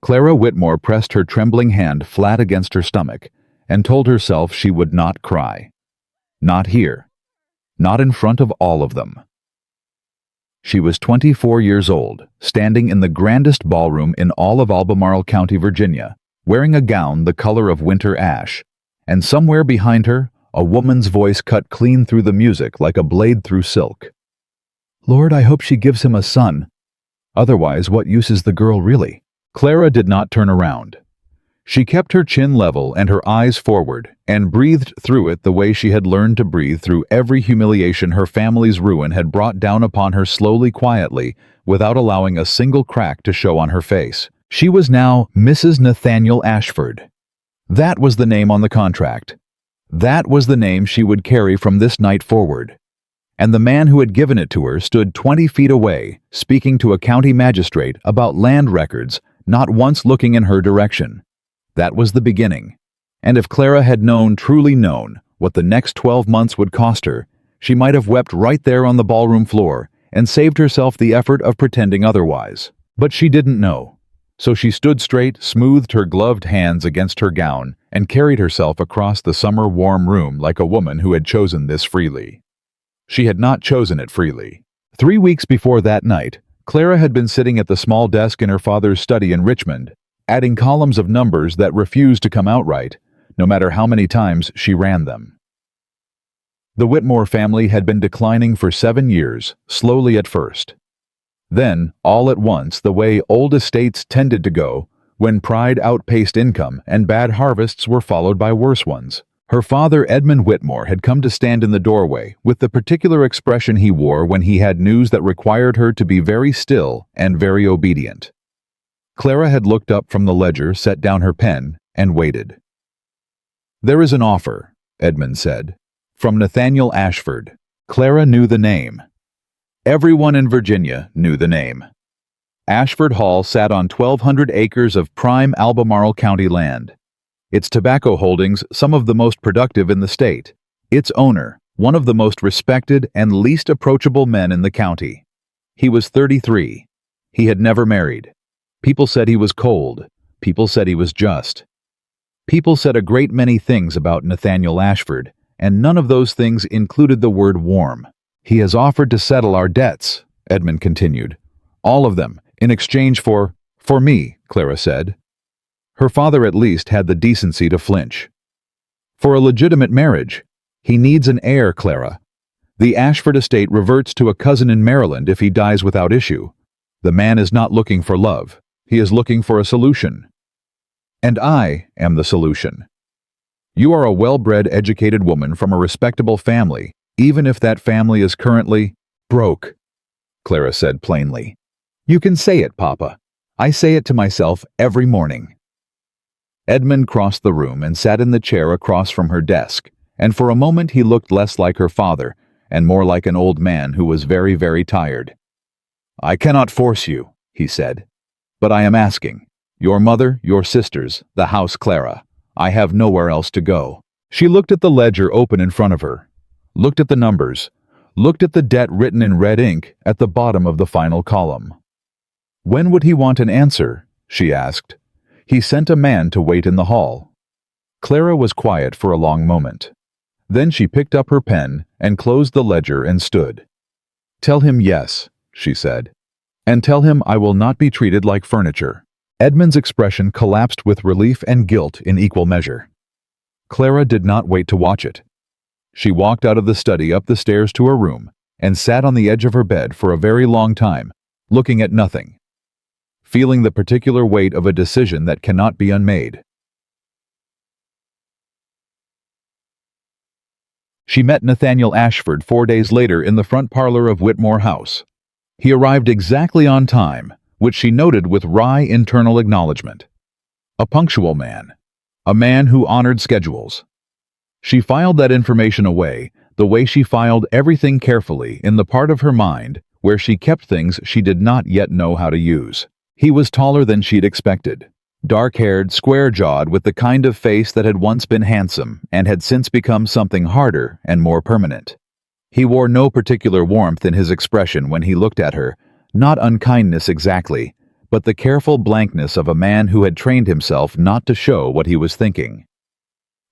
Clara Whitmore pressed her trembling hand flat against her stomach and told herself she would not cry. Not here. Not in front of all of them. She was 24 years old, standing in the grandest ballroom in all of Albemarle County, Virginia, wearing a gown the color of winter ash, and somewhere behind her, a woman's voice cut clean through the music like a blade through silk. "Lord, I hope she gives him a son. Otherwise, what use is the girl really?" Clara did not turn around. She kept her chin level and her eyes forward, and breathed through it the way she had learned to breathe through every humiliation her family's ruin had brought down upon her slowly, quietly, without allowing a single crack to show on her face. She was now Mrs. Nathaniel Ashford. That was the name on the contract. That was the name she would carry from this night forward. And the man who had given it to her stood 20 feet away, speaking to a county magistrate about land records, not once looking in her direction. That was the beginning. And if Clara had known, truly known, what the next 12 months would cost her, she might have wept right there on the ballroom floor and saved herself the effort of pretending otherwise. But she didn't know. So she stood straight, smoothed her gloved hands against her gown, and carried herself across the summer warm room like a woman who had chosen this freely. She had not chosen it freely. 3 weeks before that night, Clara had been sitting at the small desk in her father's study in Richmond, adding columns of numbers that refused to come out right, no matter how many times she ran them. The Whitmore family had been declining for 7 years, slowly at first. Then, all at once, the way old estates tended to go, when pride outpaced income and bad harvests were followed by worse ones. Her father, Edmund Whitmore, had come to stand in the doorway with the particular expression he wore when he had news that required her to be very still and very obedient. Clara had looked up from the ledger, set down her pen, and waited. "There is an offer," Edmund said, "from Nathaniel Ashford." Clara knew the name. Everyone in Virginia knew the name. Ashford Hall sat on 1,200 acres of prime Albemarle County land. Its tobacco holdings some of the most productive in the state. Its owner, one of the most respected and least approachable men in the county. He was 33. He had never married. People said he was cold. People said he was just. People said a great many things about Nathaniel Ashford, and none of those things included the word warm. "He has offered to settle our debts," Edmund continued. "All of them, in exchange for me," Clara said. Her father at least had the decency to flinch. "For a legitimate marriage. He needs an heir, Clara. The Ashford estate reverts to a cousin in Maryland if he dies without issue. The man is not looking for love. He is looking for a solution. And I am the solution. You are a well-bred, educated woman from a respectable family, even if that family is currently broke," Clara said plainly. "You can say it, Papa. I say it to myself every morning." Edmund crossed the room and sat in the chair across from her desk, and for a moment he looked less like her father and more like an old man who was very, very tired. "I cannot force you," he said, "but I am asking. Your mother, your sisters, the house, Clara. I have nowhere else to go." She looked at the ledger open in front of her, looked at the numbers, looked at the debt written in red ink at the bottom of the final column. "When would he want an answer?" she asked. "He sent a man to wait in the hall." Clara was quiet for a long moment. Then she picked up her pen and closed the ledger and stood. "Tell him yes," she said. "And tell him I will not be treated like furniture." Edmund's expression collapsed with relief and guilt in equal measure. Clara did not wait to watch it. She walked out of the study up the stairs to her room and sat on the edge of her bed for a very long time, looking at nothing, feeling the particular weight of a decision that cannot be unmade. She met Nathaniel Ashford 4 days later in the front parlor of Whitmore House. He arrived exactly on time, which she noted with wry internal acknowledgement. A punctual man. A man who honored schedules. She filed that information away, the way she filed everything carefully in the part of her mind where she kept things she did not yet know how to use. He was taller than she'd expected. Dark-haired, square-jawed, with the kind of face that had once been handsome and had since become something harder and more permanent. He wore no particular warmth in his expression when he looked at her, not unkindness exactly, but the careful blankness of a man who had trained himself not to show what he was thinking.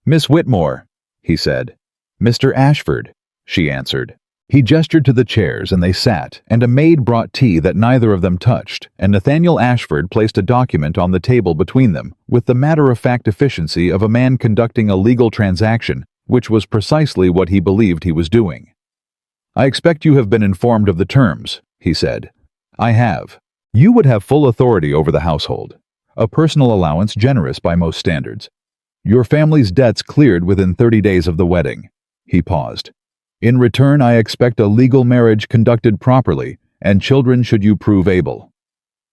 "Miss Whitmore," he said. "Mr. Ashford," she answered. He gestured to the chairs, and they sat, and a maid brought tea that neither of them touched, and Nathaniel Ashford placed a document on the table between them, with the matter-of-fact efficiency of a man conducting a legal transaction, which was precisely what he believed he was doing. "I expect you have been informed of the terms," he said. "I have. You would have full authority over the household, a personal allowance generous by most standards. Your family's debts cleared within 30 days of the wedding." He paused. "In return, I expect a legal marriage conducted properly, and children should you prove able."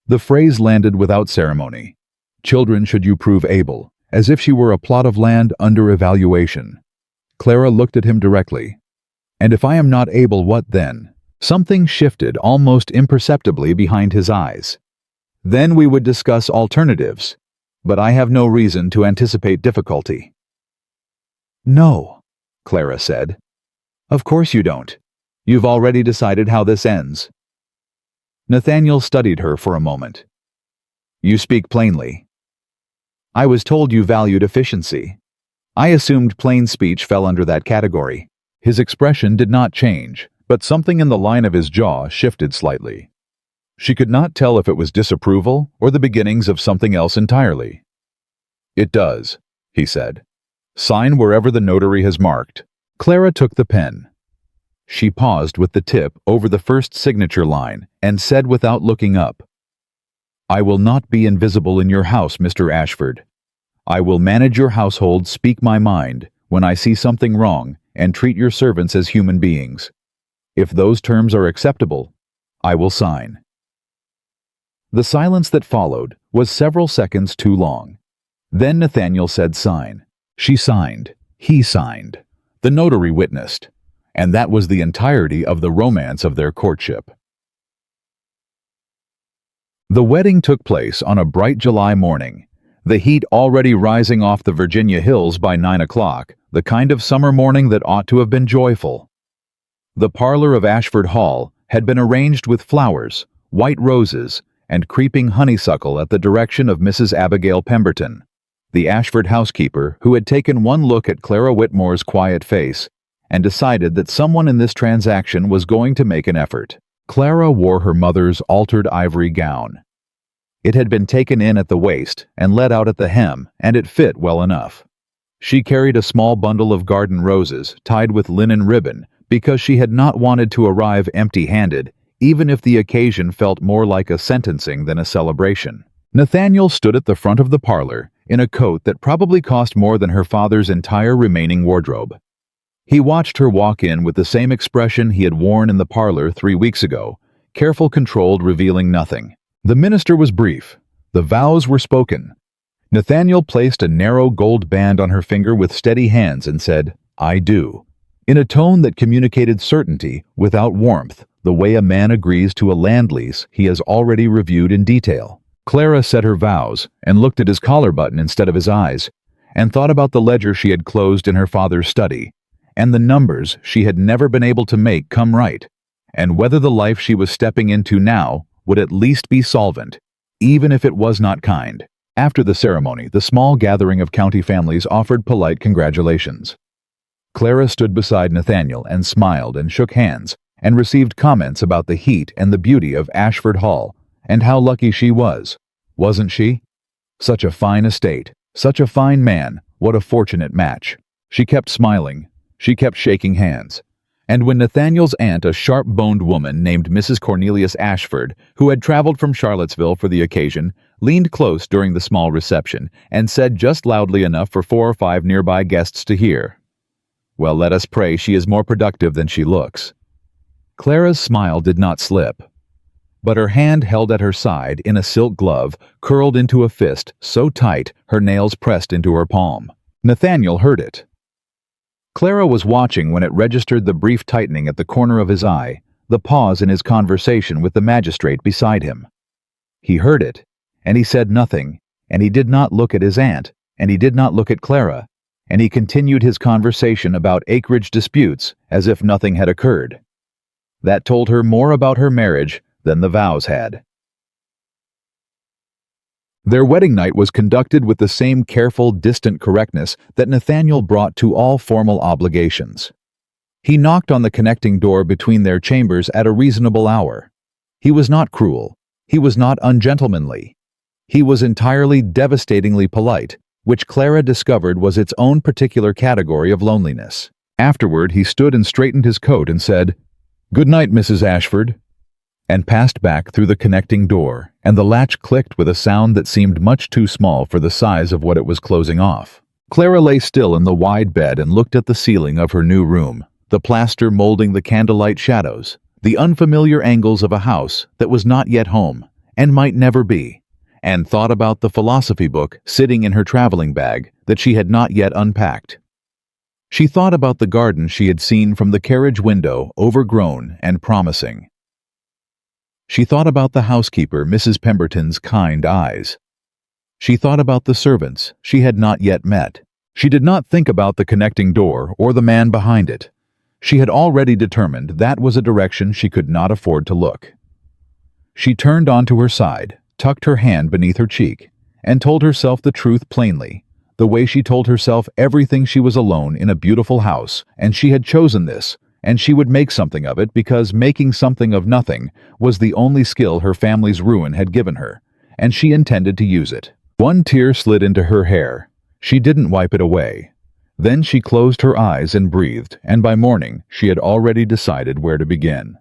The phrase landed without ceremony. Children should you prove able, as if she were a plot of land under evaluation. Clara looked at him directly. "And if I am not able, what then?" Something shifted almost imperceptibly behind his eyes. "Then we would discuss alternatives, but I have no reason to anticipate difficulty." "No," Clara said. "Of course you don't. You've already decided how this ends." Nathaniel studied her for a moment. "You speak plainly." "I was told you valued efficiency. I assumed plain speech fell under that category." His expression did not change, but something in the line of his jaw shifted slightly. She could not tell if it was disapproval or the beginnings of something else entirely. "It does," he said. "Sign wherever the notary has marked." Clara took the pen. She paused with the tip over the first signature line and said without looking up, "I will not be invisible in your house, Mr. Ashford. I will manage your household, speak my mind, when I see something wrong, and treat your servants as human beings. If those terms are acceptable, I will sign." The silence that followed was several seconds too long. Then Nathaniel said sign. She signed. He signed. The notary witnessed. And that was the entirety of the romance of their courtship. The wedding took place on a bright July morning, the heat already rising off the Virginia hills by 9 o'clock, the kind of summer morning that ought to have been joyful. The parlor of Ashford Hall had been arranged with flowers, white roses, and creeping honeysuckle at the direction of Mrs. Abigail Pemberton, the Ashford housekeeper who had taken one look at Clara Whitmore's quiet face and decided that someone in this transaction was going to make an effort. Clara wore her mother's altered ivory gown. It had been taken in at the waist and let out at the hem, and it fit well enough. She carried a small bundle of garden roses tied with linen ribbon because she had not wanted to arrive empty-handed, even if the occasion felt more like a sentencing than a celebration. Nathaniel stood at the front of the parlor in a coat that probably cost more than her father's entire remaining wardrobe. He watched her walk in with the same expression he had worn in the parlor 3 weeks ago, careful, controlled, revealing nothing. The minister was brief. The vows were spoken. Nathaniel placed a narrow gold band on her finger with steady hands and said, "I do," in a tone that communicated certainty without warmth, the way a man agrees to a land lease he has already reviewed in detail. Clara said her vows and looked at his collar button instead of his eyes, and thought about the ledger she had closed in her father's study, and the numbers she had never been able to make come right, and whether the life she was stepping into now would at least be solvent, even if it was not kind. After the ceremony, the small gathering of county families offered polite congratulations. Clara stood beside Nathaniel and smiled and shook hands and received comments about the heat and the beauty of Ashford Hall and how lucky she was. Wasn't she? Such a fine estate, such a fine man, what a fortunate match. She kept smiling. She kept shaking hands. And when Nathaniel's aunt, a sharp-boned woman named Mrs. Cornelius Ashford, who had traveled from Charlottesville for the occasion, leaned close during the small reception and said just loudly enough for 4 or 5 nearby guests to hear, "Well, let us pray she is more productive than she looks." Clara's smile did not slip, but her hand held at her side in a silk glove curled into a fist so tight her nails pressed into her palm. Nathaniel heard it. Clara was watching when it registered the brief tightening at the corner of his eye, the pause in his conversation with the magistrate beside him. He heard it, and he said nothing, and he did not look at his aunt, and he did not look at Clara, and he continued his conversation about acreage disputes as if nothing had occurred. That told her more about her marriage than the vows had. Their wedding night was conducted with the same careful, distant correctness that Nathaniel brought to all formal obligations. He knocked on the connecting door between their chambers at a reasonable hour. He was not cruel. He was not ungentlemanly. He was entirely devastatingly polite, which Clara discovered was its own particular category of loneliness. Afterward, he stood and straightened his coat and said, "Good night, Mrs. Ashford," and passed back through the connecting door, and the latch clicked with a sound that seemed much too small for the size of what it was closing off. Clara lay still in the wide bed and looked at the ceiling of her new room, the plaster molding the candlelight shadows, the unfamiliar angles of a house that was not yet home, and might never be, and thought about the philosophy book sitting in her traveling bag that she had not yet unpacked. She thought about the garden she had seen from the carriage window, overgrown and promising. She thought about the housekeeper, Mrs. Pemberton's kind eyes. She thought about the servants she had not yet met. She did not think about the connecting door or the man behind it. She had already determined that was a direction she could not afford to look. She turned onto her side, tucked her hand beneath her cheek, and told herself the truth plainly, the way she told herself everything she was alone in a beautiful house, and she had chosen this, and she would make something of it because making something of nothing was the only skill her family's ruin had given her, and she intended to use it. One tear slid into her hair. She didn't wipe it away. Then she closed her eyes and breathed, and by morning she had already decided where to begin.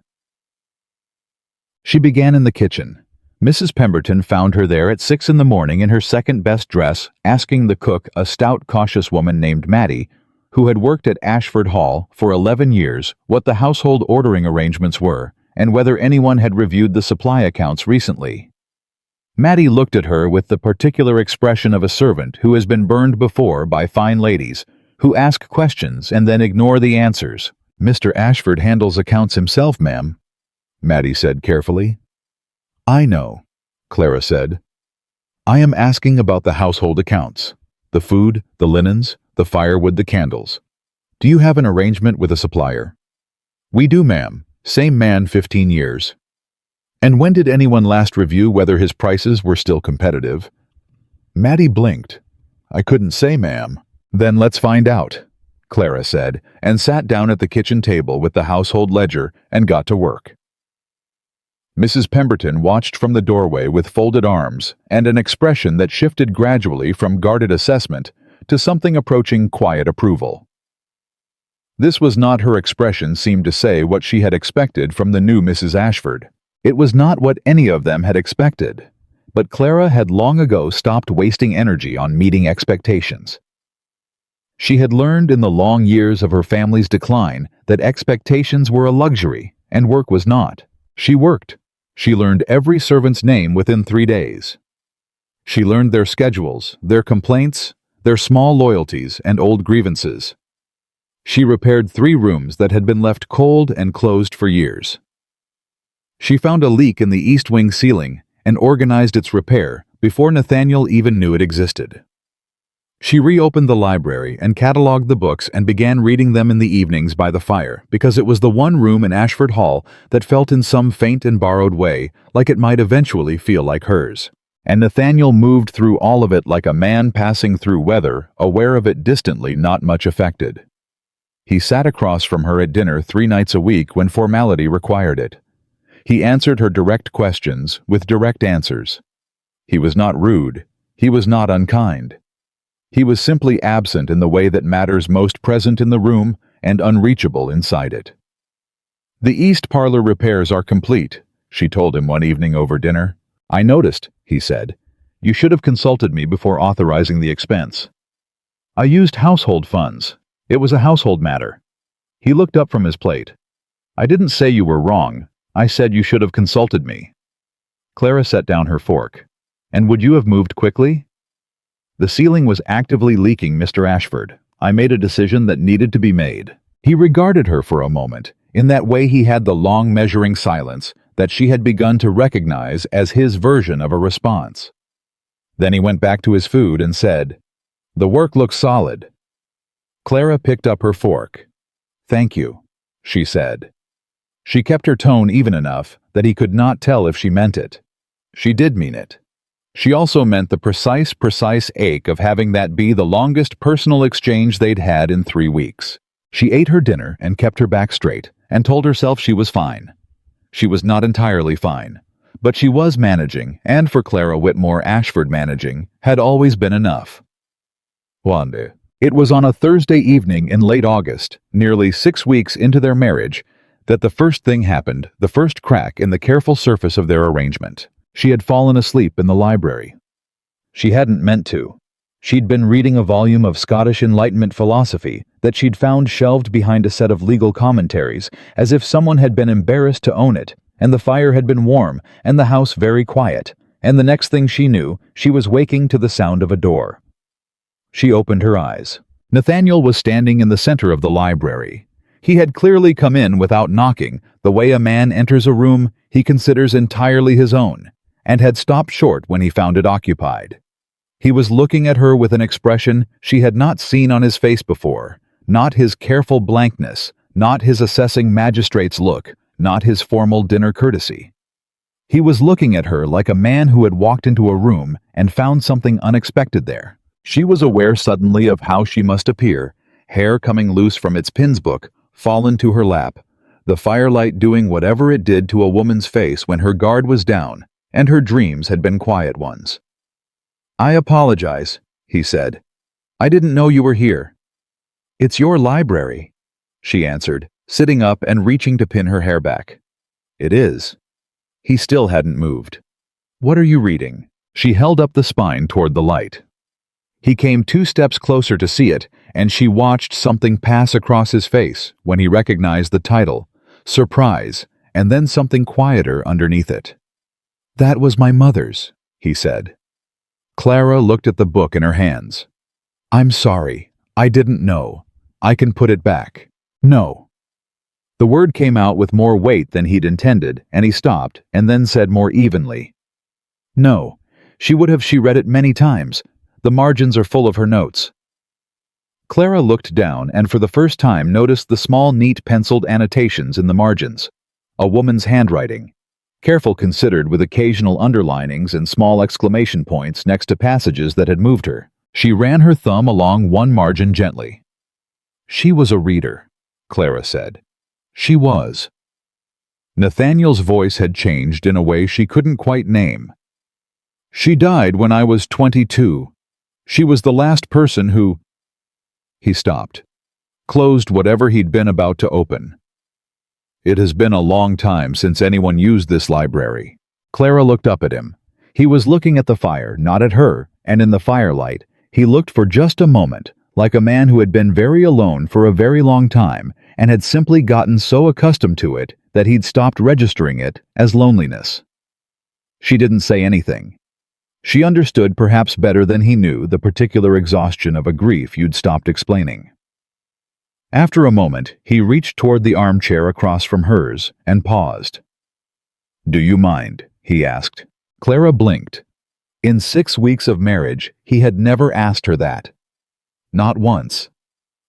She began in the kitchen. Mrs. Pemberton found her there at 6 in the morning in her second-best dress, asking the cook, a stout, cautious woman named Mattie, who had worked at Ashford Hall for 11 years, what the household ordering arrangements were, and whether anyone had reviewed the supply accounts recently. Mattie looked at her with the particular expression of a servant who has been burned before by fine ladies, who ask questions and then ignore the answers. "Mr. Ashford handles accounts himself, ma'am," Mattie said carefully. "I know," Clara said. "I am asking about the household accounts. The food, the linens, the firewood, the candles. Do you have an arrangement with a supplier?" "We do, ma'am. Same man 15 years. "And when did anyone last review whether his prices were still competitive?" Mattie blinked. "I couldn't say, ma'am." "Then let's find out," Clara said, and sat down at the kitchen table with the household ledger and got to work. Mrs. Pemberton watched from the doorway with folded arms and an expression that shifted gradually from guarded assessment to something approaching quiet approval. This was not her expression seemed to say what she had expected from the new Mrs. Ashford. It was not what any of them had expected, but Clara had long ago stopped wasting energy on meeting expectations. She had learned in the long years of her family's decline that expectations were a luxury and work was not. She worked. She learned every servant's name within 3 days. She learned their schedules, their complaints, their small loyalties and old grievances. She repaired 3 rooms that had been left cold and closed for years. She found a leak in the east wing ceiling and organized its repair before Nathaniel even knew it existed. She reopened the library and cataloged the books and began reading them in the evenings by the fire because it was the one room in Ashford Hall that felt in some faint and borrowed way like it might eventually feel like hers. And Nathaniel moved through all of it like a man passing through weather, aware of it distantly, not much affected. He sat across from her at dinner 3 nights a week when formality required it. He answered her direct questions with direct answers. He was not rude. He was not unkind. He was simply absent in the way that matters most present in the room and unreachable inside it. "The east parlor repairs are complete," she told him one evening over dinner. "I noticed," he said. "You should have consulted me before authorizing the expense." "I used household funds. It was a household matter." He looked up from his plate. "I didn't say you were wrong. I said you should have consulted me." Clara set down her fork. "And would you have moved quickly?" "The ceiling was actively leaking, Mr. Ashford. I made a decision that needed to be made." He regarded her for a moment. In that way he had the long measuring silence that she had begun to recognize as his version of a response. Then he went back to his food and said, "The work looks solid." Clara picked up her fork. "Thank you," she said. She kept her tone even enough that he could not tell if she meant it. She did mean it. She also meant the precise ache of having that be the longest personal exchange they'd had in 3 weeks. She ate her dinner and kept her back straight, and told herself she was fine. She was not entirely fine, but she was managing, and for Clara Whitmore Ashford managing had always been enough. Wande. It was on a Thursday evening in late August, nearly 6 weeks into their marriage, that the first thing happened, the first crack in the careful surface of their arrangement. She had fallen asleep in the library. She hadn't meant to. She'd been reading a volume of Scottish Enlightenment philosophy that she'd found shelved behind a set of legal commentaries, as if someone had been embarrassed to own it, and the fire had been warm, and the house very quiet, and the next thing she knew, she was waking to the sound of a door. She opened her eyes. Nathaniel was standing in the center of the library. He had clearly come in without knocking, the way a man enters a room he considers entirely his own, and had stopped short when he found it occupied. He was looking at her with an expression she had not seen on his face before, not his careful blankness, not his assessing magistrate's look, not his formal dinner courtesy. He was looking at her like a man who had walked into a room and found something unexpected there. She was aware suddenly of how she must appear, hair coming loose from its pins book, fallen to her lap, the firelight doing whatever it did to a woman's face when her guard was down, and her dreams had been quiet ones. "I apologize," he said. "I didn't know you were here." "It's your library," she answered, sitting up and reaching to pin her hair back. "It is." He still hadn't moved. "What are you reading?" She held up the spine toward the light. He came 2 steps closer to see it, and she watched something pass across his face when he recognized the title, surprise, and then something quieter underneath it. "That was my mother's," he said. Clara looked at the book in her hands. "I'm sorry. I didn't know. I can put it back." "No." The word came out with more weight than he'd intended, and he stopped, and then said more evenly, "No. She read it many times. The margins are full of her notes." Clara looked down and for the first time noticed the small, neat penciled annotations in the margins. A woman's handwriting. Careful considered with occasional underlinings and small exclamation points next to passages that had moved her. She ran her thumb along one margin gently. "She was a reader," Clara said. "She was." Nathaniel's voice had changed in a way she couldn't quite name. "She died when I was 22. She was the last person who—" He stopped, closed whatever he'd been about to open. "It has been a long time since anyone used this library." Clara looked up at him. He was looking at the fire, not at her, and in the firelight, he looked for just a moment, like a man who had been very alone for a very long time and had simply gotten so accustomed to it that he'd stopped registering it as loneliness. She didn't say anything. She understood perhaps better than he knew the particular exhaustion of a grief you'd stopped explaining. After a moment, he reached toward the armchair across from hers and paused. "Do you mind?" he asked. Clara blinked. In 6 weeks of marriage, he had never asked her that. Not once.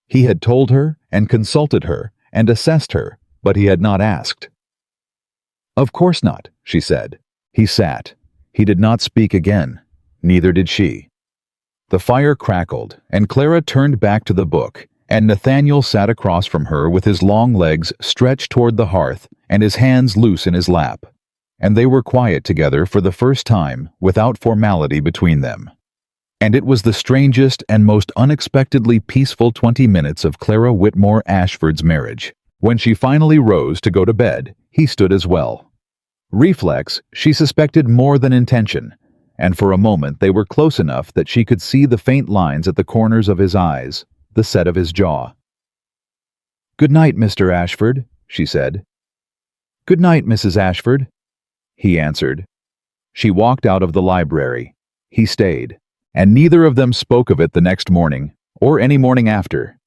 He had told her and consulted her and assessed her, but he had not asked. "Of course not," she said. He sat. He did not speak again. Neither did she. The fire crackled, and Clara turned back to the book, and Nathaniel sat across from her with his long legs stretched toward the hearth and his hands loose in his lap. And they were quiet together for the first time, without formality between them. And it was the strangest and most unexpectedly peaceful 20 minutes of Clara Whitmore Ashford's marriage. When she finally rose to go to bed, he stood as well. Reflex, she suspected more than intention, and for a moment they were close enough that she could see the faint lines at the corners of his eyes, the set of his jaw. "Good night, Mr. Ashford," she said. "Good night, Mrs. Ashford," he answered. She walked out of the library. He stayed, and neither of them spoke of it the next morning, or any morning after.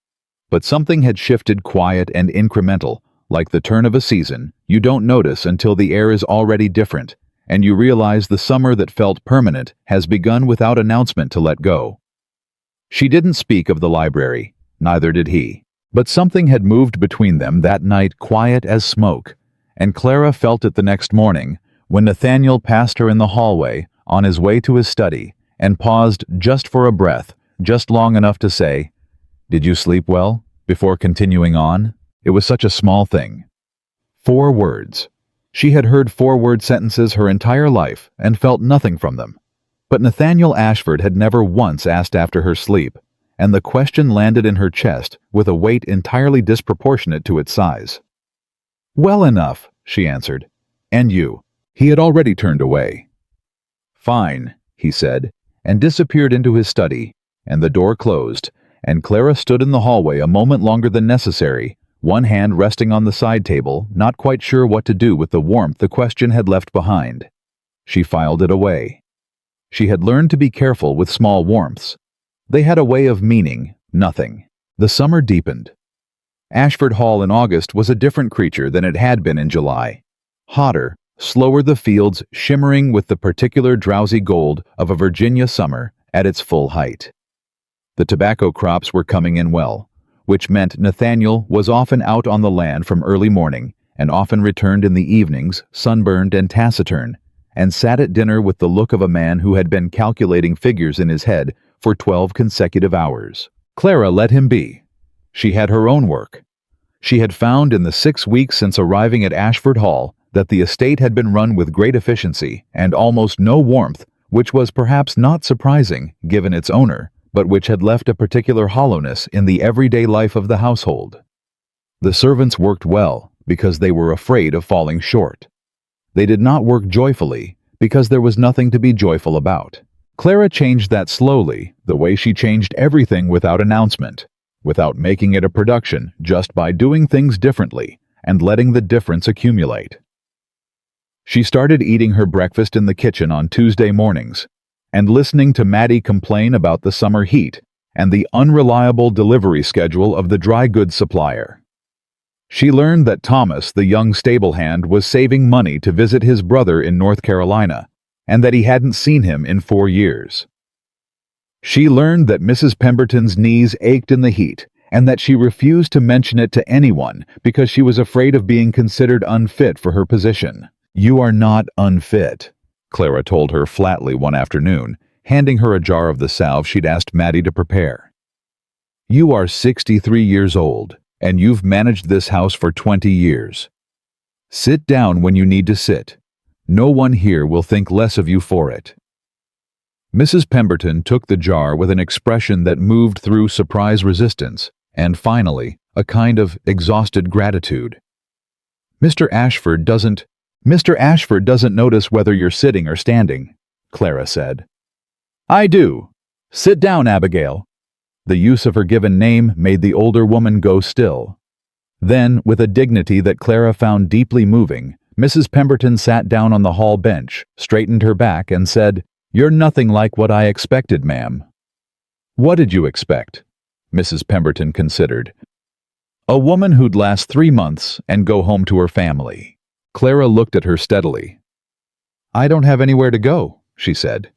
But something had shifted quiet and incremental, like the turn of a season you don't notice until the air is already different, and you realize the summer that felt permanent has begun without announcement to let go. She didn't speak of the library, neither did he, but something had moved between them that night quiet as smoke, and Clara felt it the next morning when Nathaniel passed her in the hallway on his way to his study, and paused just for a breath, just long enough to say, "Did you sleep well?" before continuing on. It was such a small thing. 4 words. She had heard 4-word sentences her entire life and felt nothing from them. But Nathaniel Ashford had never once asked after her sleep, and the question landed in her chest with a weight entirely disproportionate to its size. "Well enough," she answered. "And you?" He had already turned away. "Fine," he said, and disappeared into his study, and the door closed, and Clara stood in the hallway a moment longer than necessary, one hand resting on the side table, not quite sure what to do with the warmth the question had left behind. She filed it away. She had learned to be careful with small warmths. They had a way of meaning nothing. The summer deepened. Ashford Hall in August was a different creature than it had been in July. Hotter, slower, the fields shimmering with the particular drowsy gold of a Virginia summer at its full height. The tobacco crops were coming in well, which meant Nathaniel was often out on the land from early morning and often returned in the evenings, sunburned and taciturn, and sat at dinner with the look of a man who had been calculating figures in his head for 12 consecutive hours. Clara let him be. She had her own work. She had found in the 6 weeks since arriving at Ashford Hall that the estate had been run with great efficiency and almost no warmth, which was perhaps not surprising given its owner, but which had left a particular hollowness in the everyday life of the household. The servants worked well because they were afraid of falling short. They did not work joyfully because there was nothing to be joyful about. Clara changed that slowly, the way she changed everything without announcement, without making it a production, just by doing things differently and letting the difference accumulate. She started eating her breakfast in the kitchen on Tuesday mornings and listening to Maddie complain about the summer heat and the unreliable delivery schedule of the dry goods supplier. She learned that Thomas, the young stable hand, was saving money to visit his brother in North Carolina, and that he hadn't seen him in 4 years. She learned that Mrs. Pemberton's knees ached in the heat, and that she refused to mention it to anyone because she was afraid of being considered unfit for her position. "You are not unfit," Clara told her flatly one afternoon, handing her a jar of the salve she'd asked Maddie to prepare. "You are 63 years old, and you've managed this house for 20 years. Sit down when you need to sit. No one here will think less of you for it." Mrs. Pemberton took the jar with an expression that moved through surprise resistance, and finally, a kind of exhausted gratitude. Mr. Ashford doesn't notice whether you're sitting or standing," Clara said. "I do. Sit down, Abigail." The use of her given name made the older woman go still. Then, with a dignity that Clara found deeply moving, Mrs. Pemberton sat down on the hall bench, straightened her back, and said, "You're nothing like what I expected, ma'am." "What did you expect?" Mrs. Pemberton considered. "A woman who'd last 3 months and go home to her family." Clara looked at her steadily. "I don't have anywhere to go," she said.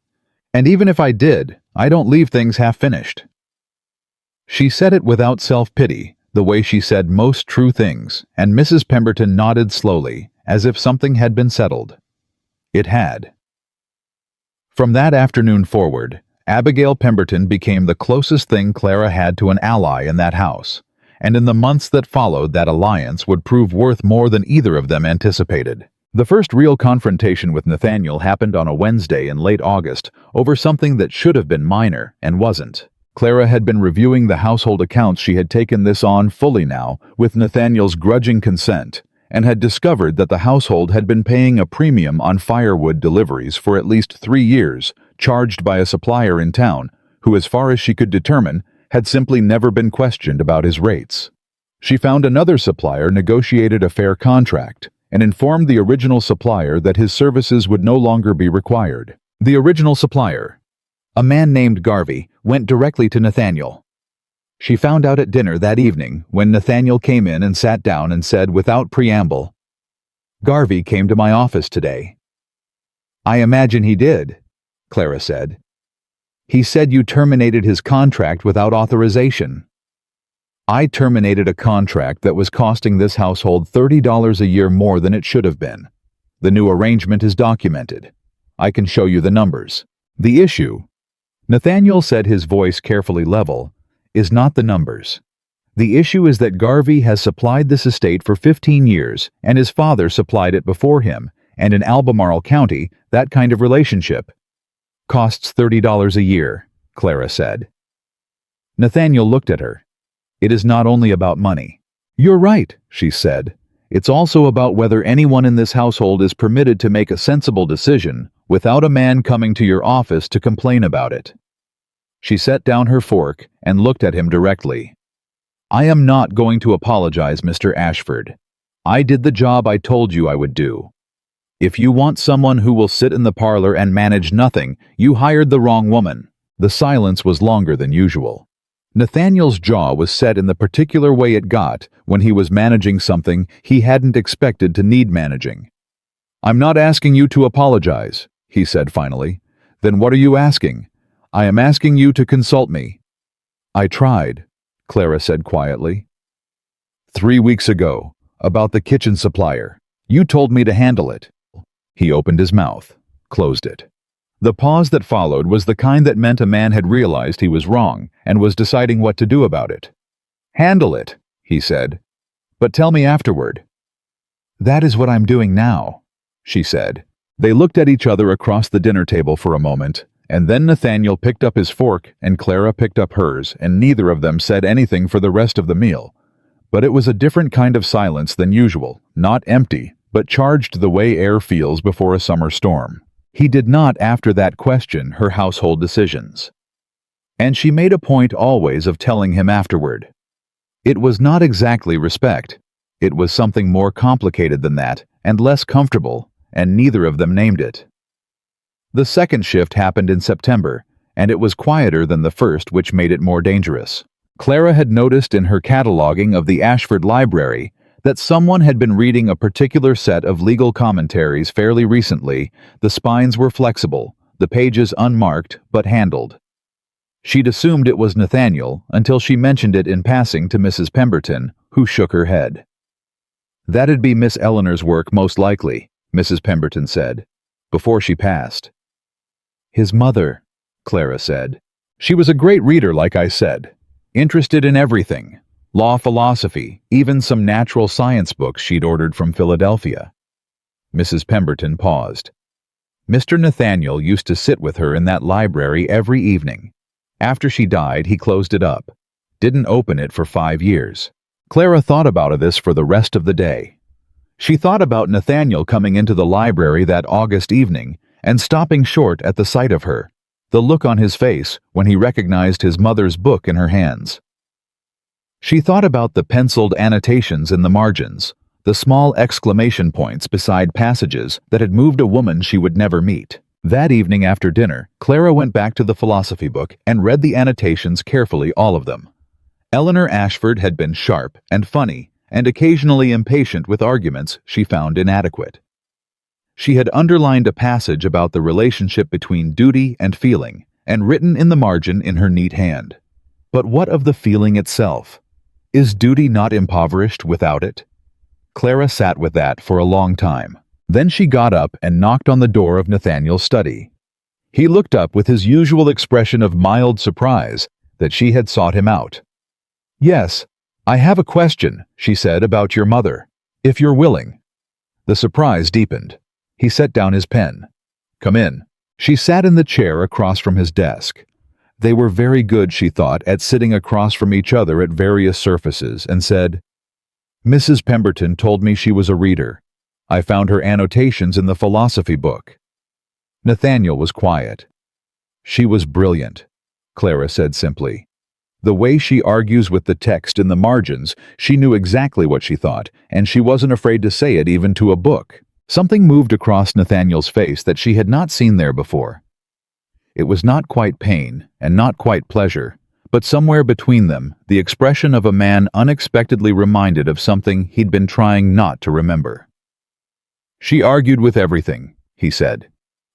"And even if I did, I don't leave things half-finished." She said it without self-pity, the way she said most true things, and Mrs. Pemberton nodded slowly, as if something had been settled. It had. From that afternoon forward, Abigail Pemberton became the closest thing Clara had to an ally in that house, and in the months that followed, that alliance would prove worth more than either of them anticipated. The first real confrontation with Nathaniel happened on a Wednesday in late August over something that should have been minor and wasn't. Clara had been reviewing the household accounts. She had taken this on fully now, with Nathaniel's grudging consent, and had discovered that the household had been paying a premium on firewood deliveries for at least 3 years, charged by a supplier in town, who, as far as she could determine, had simply never been questioned about his rates. She found another supplier negotiated a fair contract, and informed the original supplier that his services would no longer be required. The original supplier, a man named Garvey, went directly to Nathaniel. She found out at dinner that evening when Nathaniel came in and sat down and said without preamble, "Garvey came to my office today." "I imagine he did," Clara said. "He said you terminated his contract without authorization." "I terminated a contract that was costing this household $30 a year more than it should have been. The new arrangement is documented. I can show you the numbers. The issue," Nathaniel said, his voice carefully level, "is not the numbers. The issue is that Garvey has supplied this estate for 15 years, and his father supplied it before him, and in Albemarle County, that kind of relationship costs $30 a year," Clara said. Nathaniel looked at her. "It is not only about money." "You're right," she said. "It's also about whether anyone in this household is permitted to make a sensible decision without a man coming to your office to complain about it." She set down her fork and looked at him directly. "I am not going to apologize, Mr. Ashford. I did the job I told you I would do. If you want someone who will sit in the parlor and manage nothing, you hired the wrong woman." The silence was longer than usual. Nathaniel's jaw was set in the particular way it got when he was managing something he hadn't expected to need managing. "I'm not asking you to apologize," he said finally. "Then what are you asking?" "I am asking you to consult me." "I tried," Clara said quietly. "3 weeks ago, about the kitchen supplier. You told me to handle it." He opened his mouth, closed it. The pause that followed was the kind that meant a man had realized he was wrong and was deciding what to do about it. "Handle it," he said. "But tell me afterward." "That is what I'm doing now," she said. They looked at each other across the dinner table for a moment, and then Nathaniel picked up his fork and Clara picked up hers, and neither of them said anything for the rest of the meal. But it was a different kind of silence than usual, not empty, but charged the way air feels before a summer storm. He did not, after that, question her household decisions. And she made a point always of telling him afterward. It was not exactly respect. It was something more complicated than that, and less comfortable, and neither of them named it. The second shift happened in September, and it was quieter than the first, which made it more dangerous. Clara had noticed in her cataloging of the Ashford Library that someone had been reading a particular set of legal commentaries fairly recently. The spines were flexible, the pages unmarked but handled. She'd assumed it was Nathaniel until she mentioned it in passing to Mrs. Pemberton, who shook her head. "That'd be Miss Eleanor's work most likely," Mrs. Pemberton said, before she passed. "His mother," Clara said. "She was a great reader, like I said. Interested in everything. Law, philosophy, even some natural science books she'd ordered from Philadelphia." Mrs. Pemberton paused. "Mr. Nathaniel used to sit with her in that library every evening. After she died, he closed it up. Didn't open it for 5 years. Clara thought about this for the rest of the day. She thought about Nathaniel coming into the library that August evening and stopping short at the sight of her, the look on his face when he recognized his mother's book in her hands. She thought about the penciled annotations in the margins, the small exclamation points beside passages that had moved a woman she would never meet. That evening after dinner, Clara went back to the philosophy book and read the annotations carefully, all of them. Eleanor Ashford had been sharp and funny and occasionally impatient with arguments she found inadequate. She had underlined a passage about the relationship between duty and feeling and written in the margin in her neat hand. But what of the feeling itself? Is duty not impoverished without it? Clara sat with that for a long time. Then she got up and knocked on the door of Nathaniel's study. He looked up with his usual expression of mild surprise that she had sought him out. "Yes, I have a question," she said, "about your mother, if you're willing." The surprise deepened. He set down his pen. "Come in." She sat in the chair across from his desk. They were very good, she thought, at sitting across from each other at various surfaces, and said, "Mrs. Pemberton told me she was a reader. I found her annotations in the philosophy book." Nathaniel was quiet. "She was brilliant," Clara said simply. "The way she argues with the text in the margins, she knew exactly what she thought, and she wasn't afraid to say it even to a book." Something moved across Nathaniel's face that she had not seen there before. It was not quite pain and not quite pleasure, but somewhere between them, the expression of a man unexpectedly reminded of something he'd been trying not to remember. "She argued with everything," he said.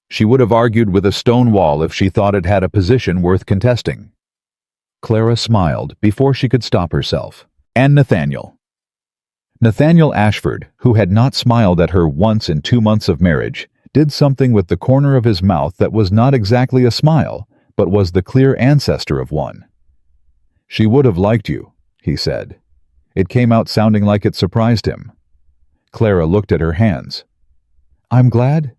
"She would have argued with a stone wall if she thought it had a position worth contesting." Clara smiled before she could stop herself. "And Nathaniel." Nathaniel Ashford, who had not smiled at her once in 2 months of marriage, did something with the corner of his mouth that was not exactly a smile, but was the clear ancestor of one. "She would have liked you," he said. It came out sounding like it surprised him. Clara looked at her hands. "I'm glad,"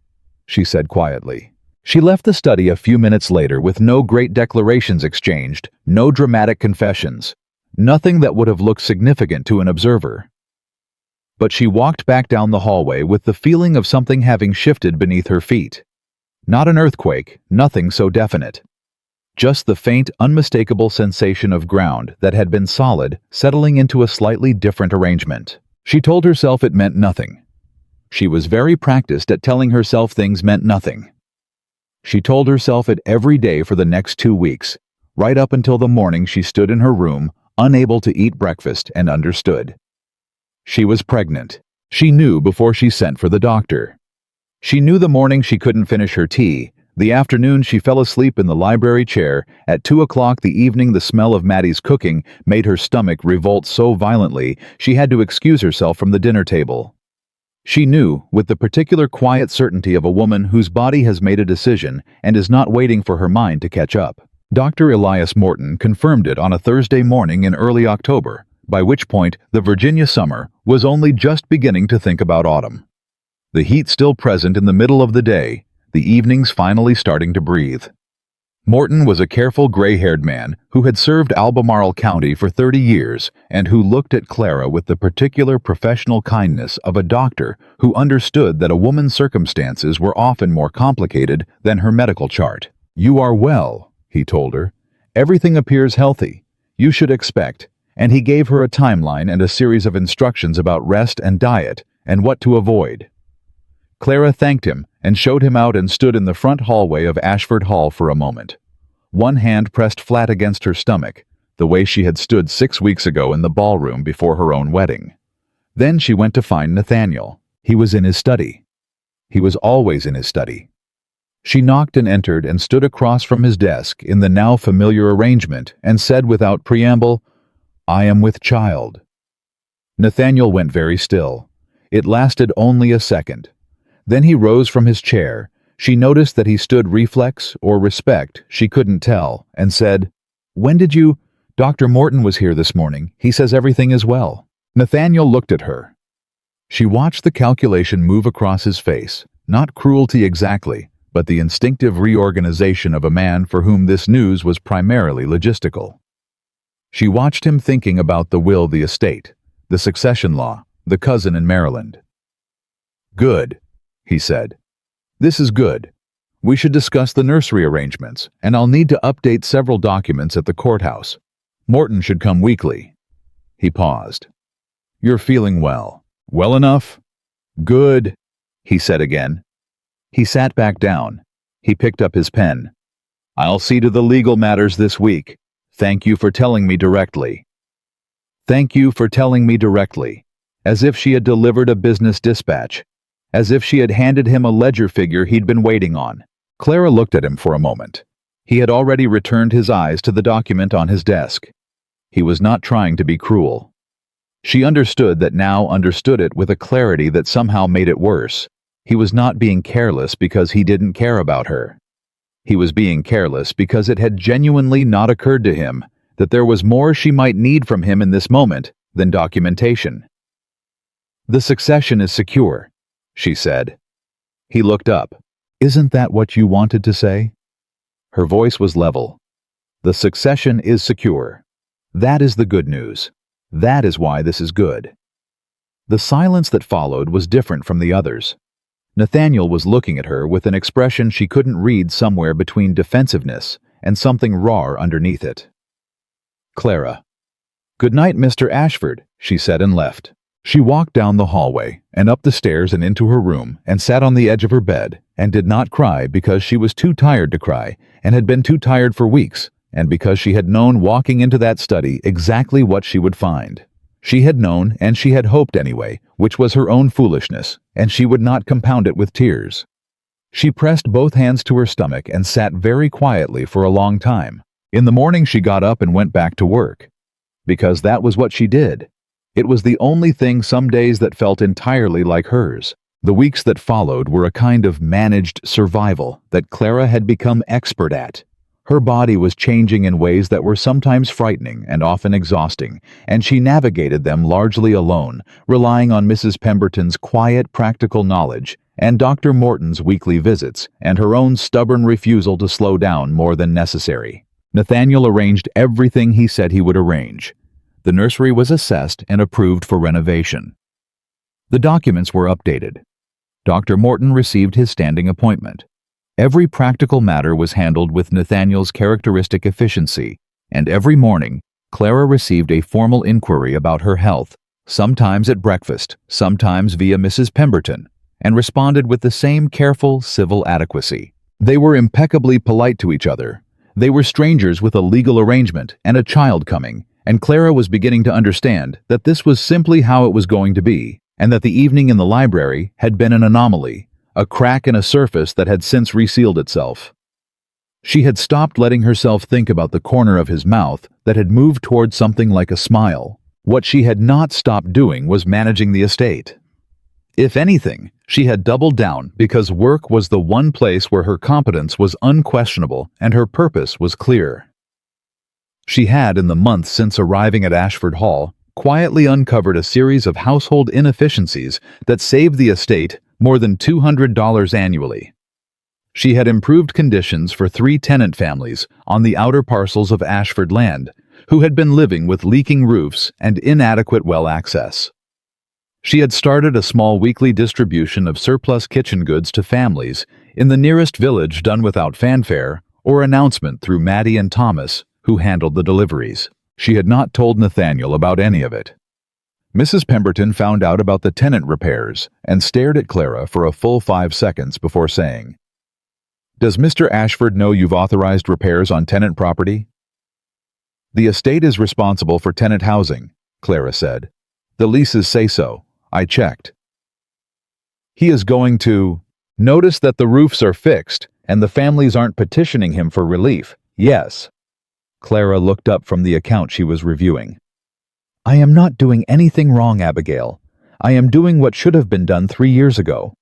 she said quietly. She left the study a few minutes later with no great declarations exchanged, no dramatic confessions, nothing that would have looked significant to an observer. But she walked back down the hallway with the feeling of something having shifted beneath her feet. Not an earthquake, nothing so definite. Just the faint, unmistakable sensation of ground that had been solid settling into a slightly different arrangement. She told herself it meant nothing. She was very practiced at telling herself things meant nothing. She told herself it every day for the next 2 weeks, right up until the morning she stood in her room, unable to eat breakfast, and understood. She was pregnant. She knew before she sent for the doctor. She knew the morning she couldn't finish her tea, the afternoon she fell asleep in the library chair, at 2 o'clock the evening the smell of Maddie's cooking made her stomach revolt so violently she had to excuse herself from the dinner table. She knew, with the particular quiet certainty of a woman whose body has made a decision and is not waiting for her mind to catch up. Dr. Elias Morton confirmed it on a Thursday morning in early October, by which point the Virginia summer was only just beginning to think about autumn. The heat still present in the middle of the day, the evenings finally starting to breathe. Morton was a careful gray-haired man who had served Albemarle County for 30 years and who looked at Clara with the particular professional kindness of a doctor who understood that a woman's circumstances were often more complicated than her medical chart. "You are well," he told her. "Everything appears healthy. You should expect," and he gave her a timeline and a series of instructions about rest and diet and what to avoid. Clara thanked him and showed him out and stood in the front hallway of Ashford Hall for a moment. One hand pressed flat against her stomach, the way she had stood 6 weeks ago in the ballroom before her own wedding. Then she went to find Nathaniel. He was in his study. He was always in his study. She knocked and entered and stood across from his desk in the now familiar arrangement and said without preamble, "I am with child." Nathaniel went very still. It lasted only a second. Then he rose from his chair. She noticed that he stood reflex or respect, she couldn't tell, and said, "When did you—" "Dr. Morton was here this morning. He says everything is well." Nathaniel looked at her. She watched the calculation move across his face, not cruelty exactly, but the instinctive reorganization of a man for whom this news was primarily logistical. She watched him thinking about the will, the estate, the succession law, the cousin in Maryland. "Good," he said. "This is good. We should discuss the nursery arrangements, and I'll need to update several documents at the courthouse. Morton should come weekly." He paused. "You're feeling well. Well enough?" "Good," he said again. He sat back down. He picked up his pen. "I'll see to the legal matters this week. Thank you for telling me directly." Thank you for telling me directly. As if she had delivered a business dispatch. As if she had handed him a ledger figure he'd been waiting on. Clara looked at him for a moment. He had already returned his eyes to the document on his desk. He was not trying to be cruel. She understood that now understood it with a clarity that somehow made it worse. He was not being careless because he didn't care about her. He was being careless because it had genuinely not occurred to him that there was more she might need from him in this moment than documentation. "The succession is secure," she said. He looked up. "Isn't that what you wanted to say?" Her voice was level. "The succession is secure. That is the good news. That is why this is good." The silence that followed was different from the others. Nathaniel was looking at her with an expression she couldn't read, somewhere between defensiveness and something raw underneath it. "Clara." "Good night, Mr. Ashford," she said and left. She walked down the hallway and up the stairs and into her room and sat on the edge of her bed and did not cry because she was too tired to cry and had been too tired for weeks, and because she had known walking into that study exactly what she would find. She had known, and she had hoped anyway, which was her own foolishness, and she would not compound it with tears. She pressed both hands to her stomach and sat very quietly for a long time. In the morning she got up and went back to work. Because that was what she did. It was the only thing some days that felt entirely like hers. The weeks that followed were a kind of managed survival that Clara had become expert at. Her body was changing in ways that were sometimes frightening and often exhausting, and she navigated them largely alone, relying on Mrs. Pemberton's quiet, practical knowledge and Dr. Morton's weekly visits and her own stubborn refusal to slow down more than necessary. Nathaniel arranged everything he said he would arrange. The nursery was assessed and approved for renovation. The documents were updated. Dr. Morton received his standing appointment. Every practical matter was handled with Nathaniel's characteristic efficiency, and every morning, Clara received a formal inquiry about her health, sometimes at breakfast, sometimes via Mrs. Pemberton, and responded with the same careful, civil adequacy. They were impeccably polite to each other. They were strangers with a legal arrangement and a child coming, and Clara was beginning to understand that this was simply how it was going to be, and that the evening in the library had been an anomaly, a crack in a surface that had since resealed itself. She had stopped letting herself think about the corner of his mouth that had moved toward something like a smile. What she had not stopped doing was managing the estate. If anything, she had doubled down because work was the one place where her competence was unquestionable and her purpose was clear. She had, in the months since arriving at Ashford Hall, quietly uncovered a series of household inefficiencies that saved the estate more than $200 annually. She had improved conditions for 3 tenant families on the outer parcels of Ashford land, who had been living with leaking roofs and inadequate well access. She had started a small weekly distribution of surplus kitchen goods to families in the nearest village, done without fanfare or announcement through Maddie and Thomas, who handled the deliveries. She had not told Nathaniel about any of it. Mrs. Pemberton found out about the tenant repairs and stared at Clara for a full 5 seconds before saying, "Does Mr. Ashford know you've authorized repairs on tenant property?" "The estate is responsible for tenant housing," Clara said. "The leases say so. I checked." "He is going to notice that the roofs are fixed and the families aren't petitioning him for relief, yes." Clara looked up from the account she was reviewing. "I am not doing anything wrong, Abigail. I am doing what should have been done 3 years ago."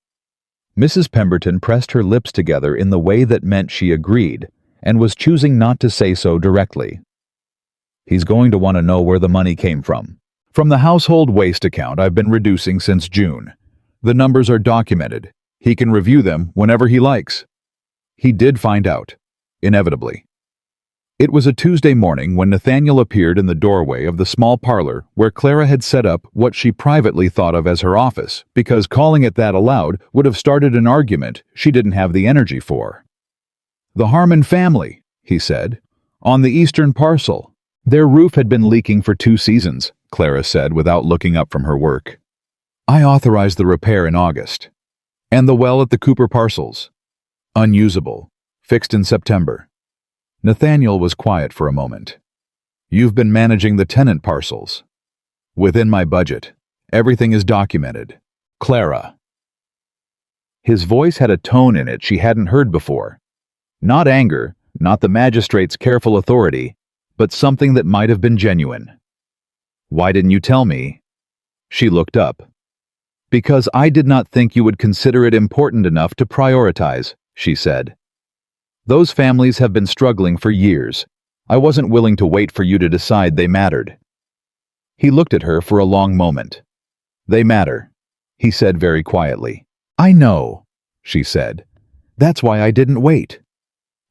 Mrs. Pemberton pressed her lips together in the way that meant she agreed, and was choosing not to say so directly. "He's going to want to know where the money came from. From the household waste account I've been reducing since June. The numbers are documented. He can review them whenever he likes." He did find out, inevitably. It was a Tuesday morning when Nathaniel appeared in the doorway of the small parlor where Clara had set up what she privately thought of as her office, because calling it that aloud would have started an argument she didn't have the energy for. "The Harmon family," he said, "on the eastern parcel. Their roof had been leaking for 2 seasons, Clara said without looking up from her work. "I authorized the repair in August. And the well at the Cooper parcels? Unusable. Fixed in September." Nathaniel was quiet for a moment. "You've been managing the tenant parcels." "Within my budget. Everything is documented. Clara." His voice had a tone in it she hadn't heard before. Not anger, not the magistrate's careful authority, but something that might have been genuine. "Why didn't you tell me?" She looked up. "Because I did not think you would consider it important enough to prioritize," she said. "Those families have been struggling for years. I wasn't willing to wait for you to decide they mattered." He looked at her for a long moment. "They matter," he said very quietly. "I know," she said. "That's why I didn't wait."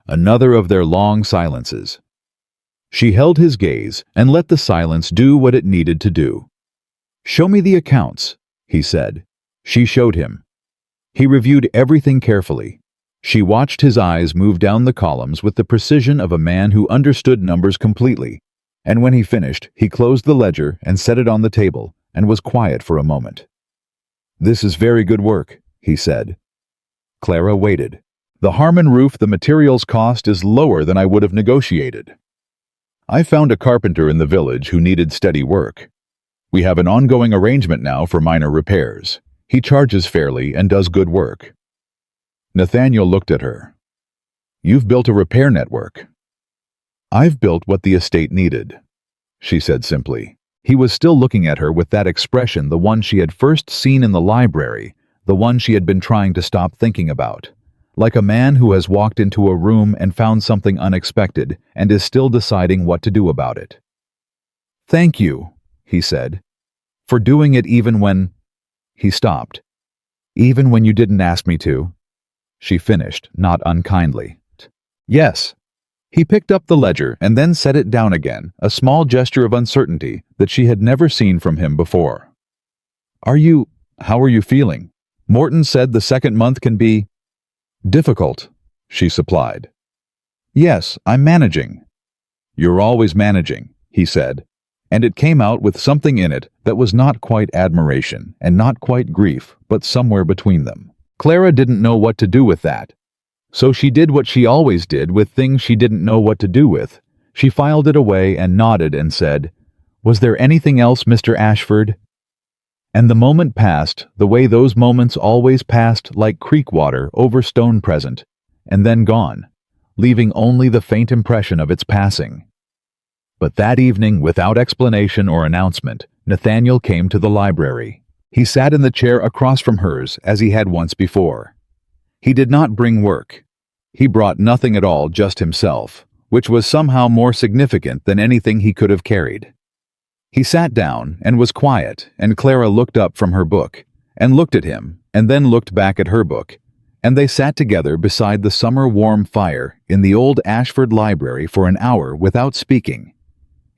Another of their long silences. She held his gaze and let the silence do what it needed to do. "Show me the accounts," he said. She showed him. He reviewed everything carefully. She watched his eyes move down the columns with the precision of a man who understood numbers completely, and when he finished, he closed the ledger and set it on the table and was quiet for a moment. "This is very good work," he said. Clara waited. "The Harmon roof, the materials cost is lower than I would have negotiated. I found a carpenter in the village who needed steady work. We have an ongoing arrangement now for minor repairs. He charges fairly and does good work." Nathaniel looked at her. "You've built a repair network." "I've built what the estate needed," she said simply. He was still looking at her with that expression, the one she had first seen in the library, the one she had been trying to stop thinking about. Like a man who has walked into a room and found something unexpected and is still deciding what to do about it. "Thank you," he said, "for doing it even when—" He stopped. "Even when you didn't ask me to," she finished, not unkindly. "Yes." He picked up the ledger and then set it down again, a small gesture of uncertainty that she had never seen from him before. How are you feeling? Morton said the second month can be difficult," she supplied. "Yes, I'm managing." "You're always managing," he said, and it came out with something in it that was not quite admiration and not quite grief, but somewhere between them. Clara didn't know what to do with that. So she did what she always did with things she didn't know what to do with. She filed it away and nodded and said, "Was there anything else, Mr. Ashford?" And the moment passed the way those moments always passed, like creek water over stone present, and then gone, leaving only the faint impression of its passing. But that evening, without explanation or announcement, Nathaniel came to the library. He sat in the chair across from hers as he had once before. He did not bring work. He brought nothing at all, just himself, which was somehow more significant than anything he could have carried. He sat down and was quiet, and Clara looked up from her book, and looked at him, and then looked back at her book, and they sat together beside the summer-warm fire in the old Ashford library for an hour without speaking.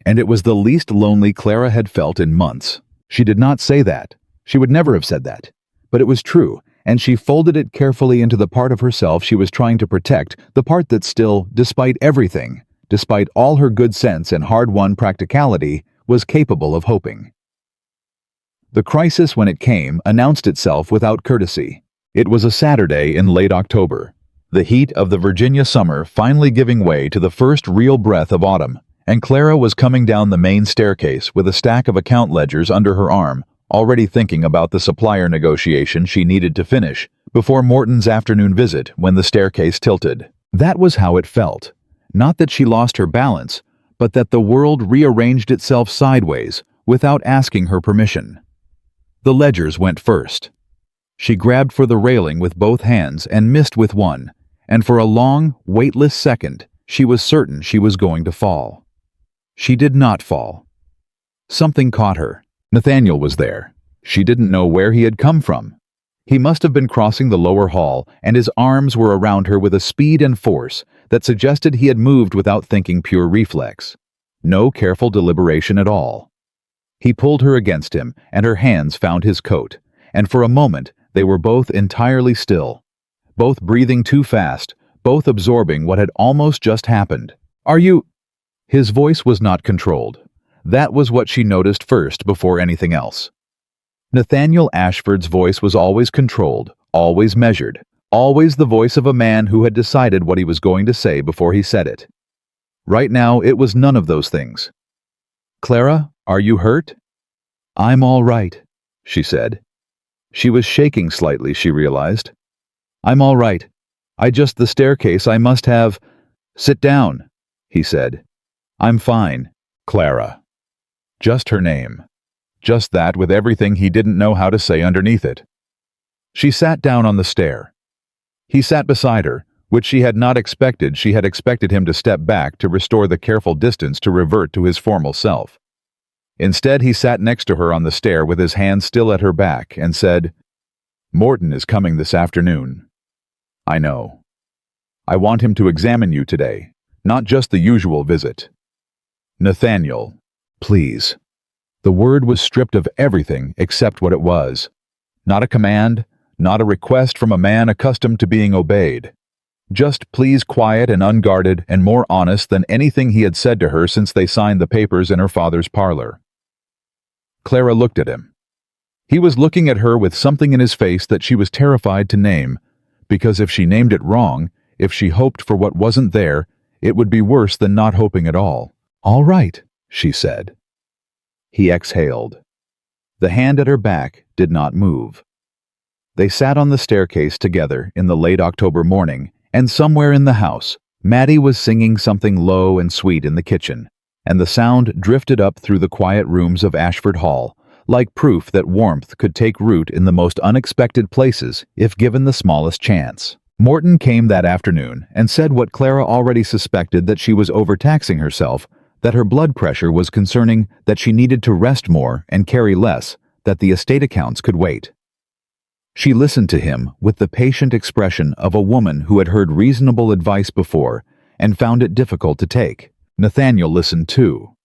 And it was the least lonely Clara had felt in months. She did not say that. She would never have said that. But it was true, and she folded it carefully into the part of herself she was trying to protect, the part that still, despite everything, despite all her good sense and hard-won practicality, was capable of hoping. The crisis, when it came, announced itself without courtesy. It was a Saturday in late October, the heat of the Virginia summer finally giving way to the first real breath of autumn, and Clara was coming down the main staircase with a stack of account ledgers under her arm, already thinking about the supplier negotiation she needed to finish before Morton's afternoon visit when the staircase tilted. That was how it felt. Not that she lost her balance, but that the world rearranged itself sideways without asking her permission. The ledgers went first. She grabbed for the railing with both hands and missed with one, and for a long, weightless second, she was certain she was going to fall. She did not fall. Something caught her. Nathaniel was there. She didn't know where he had come from. He must have been crossing the lower hall, and his arms were around her with a speed and force that suggested he had moved without thinking, pure reflex. No careful deliberation at all. He pulled her against him, and her hands found his coat, and for a moment they were both entirely still, both breathing too fast, both absorbing what had almost just happened. "Are you—" His voice was not controlled. That was what she noticed first before anything else. Nathaniel Ashford's voice was always controlled, always measured, always the voice of a man who had decided what he was going to say before he said it. Right now, it was none of those things. "Clara, are you hurt?" "I'm all right," she said. She was shaking slightly, she realized. "I'm all right. The staircase, I must have—" "Sit down," he said. "I'm fine, Clara." Just her name. Just that, with everything he didn't know how to say underneath it. She sat down on the stair. He sat beside her, which she had not expected. She had expected him to step back to restore the careful distance to revert to his formal self. Instead, he sat next to her on the stair with his hand still at her back and said, "Morton is coming this afternoon. I know. I want him to examine you today, not just the usual visit. Nathaniel, please." The word was stripped of everything except what it was. Not a command, not a request from a man accustomed to being obeyed. Just please, quiet and unguarded and more honest than anything he had said to her since they signed the papers in her father's parlor. Clara looked at him. He was looking at her with something in his face that she was terrified to name, because if she named it wrong, if she hoped for what wasn't there, it would be worse than not hoping at all. "All right," she said. He exhaled. The hand at her back did not move. They sat on the staircase together in the late October morning, and somewhere in the house, Maddie was singing something low and sweet in the kitchen, and the sound drifted up through the quiet rooms of Ashford Hall, like proof that warmth could take root in the most unexpected places if given the smallest chance. Morton came that afternoon and said what Clara already suspected, that she was overtaxing herself, that her blood pressure was concerning, that she needed to rest more and carry less, that the estate accounts could wait. She listened to him with the patient expression of a woman who had heard reasonable advice before and found it difficult to take. Nathaniel listened too.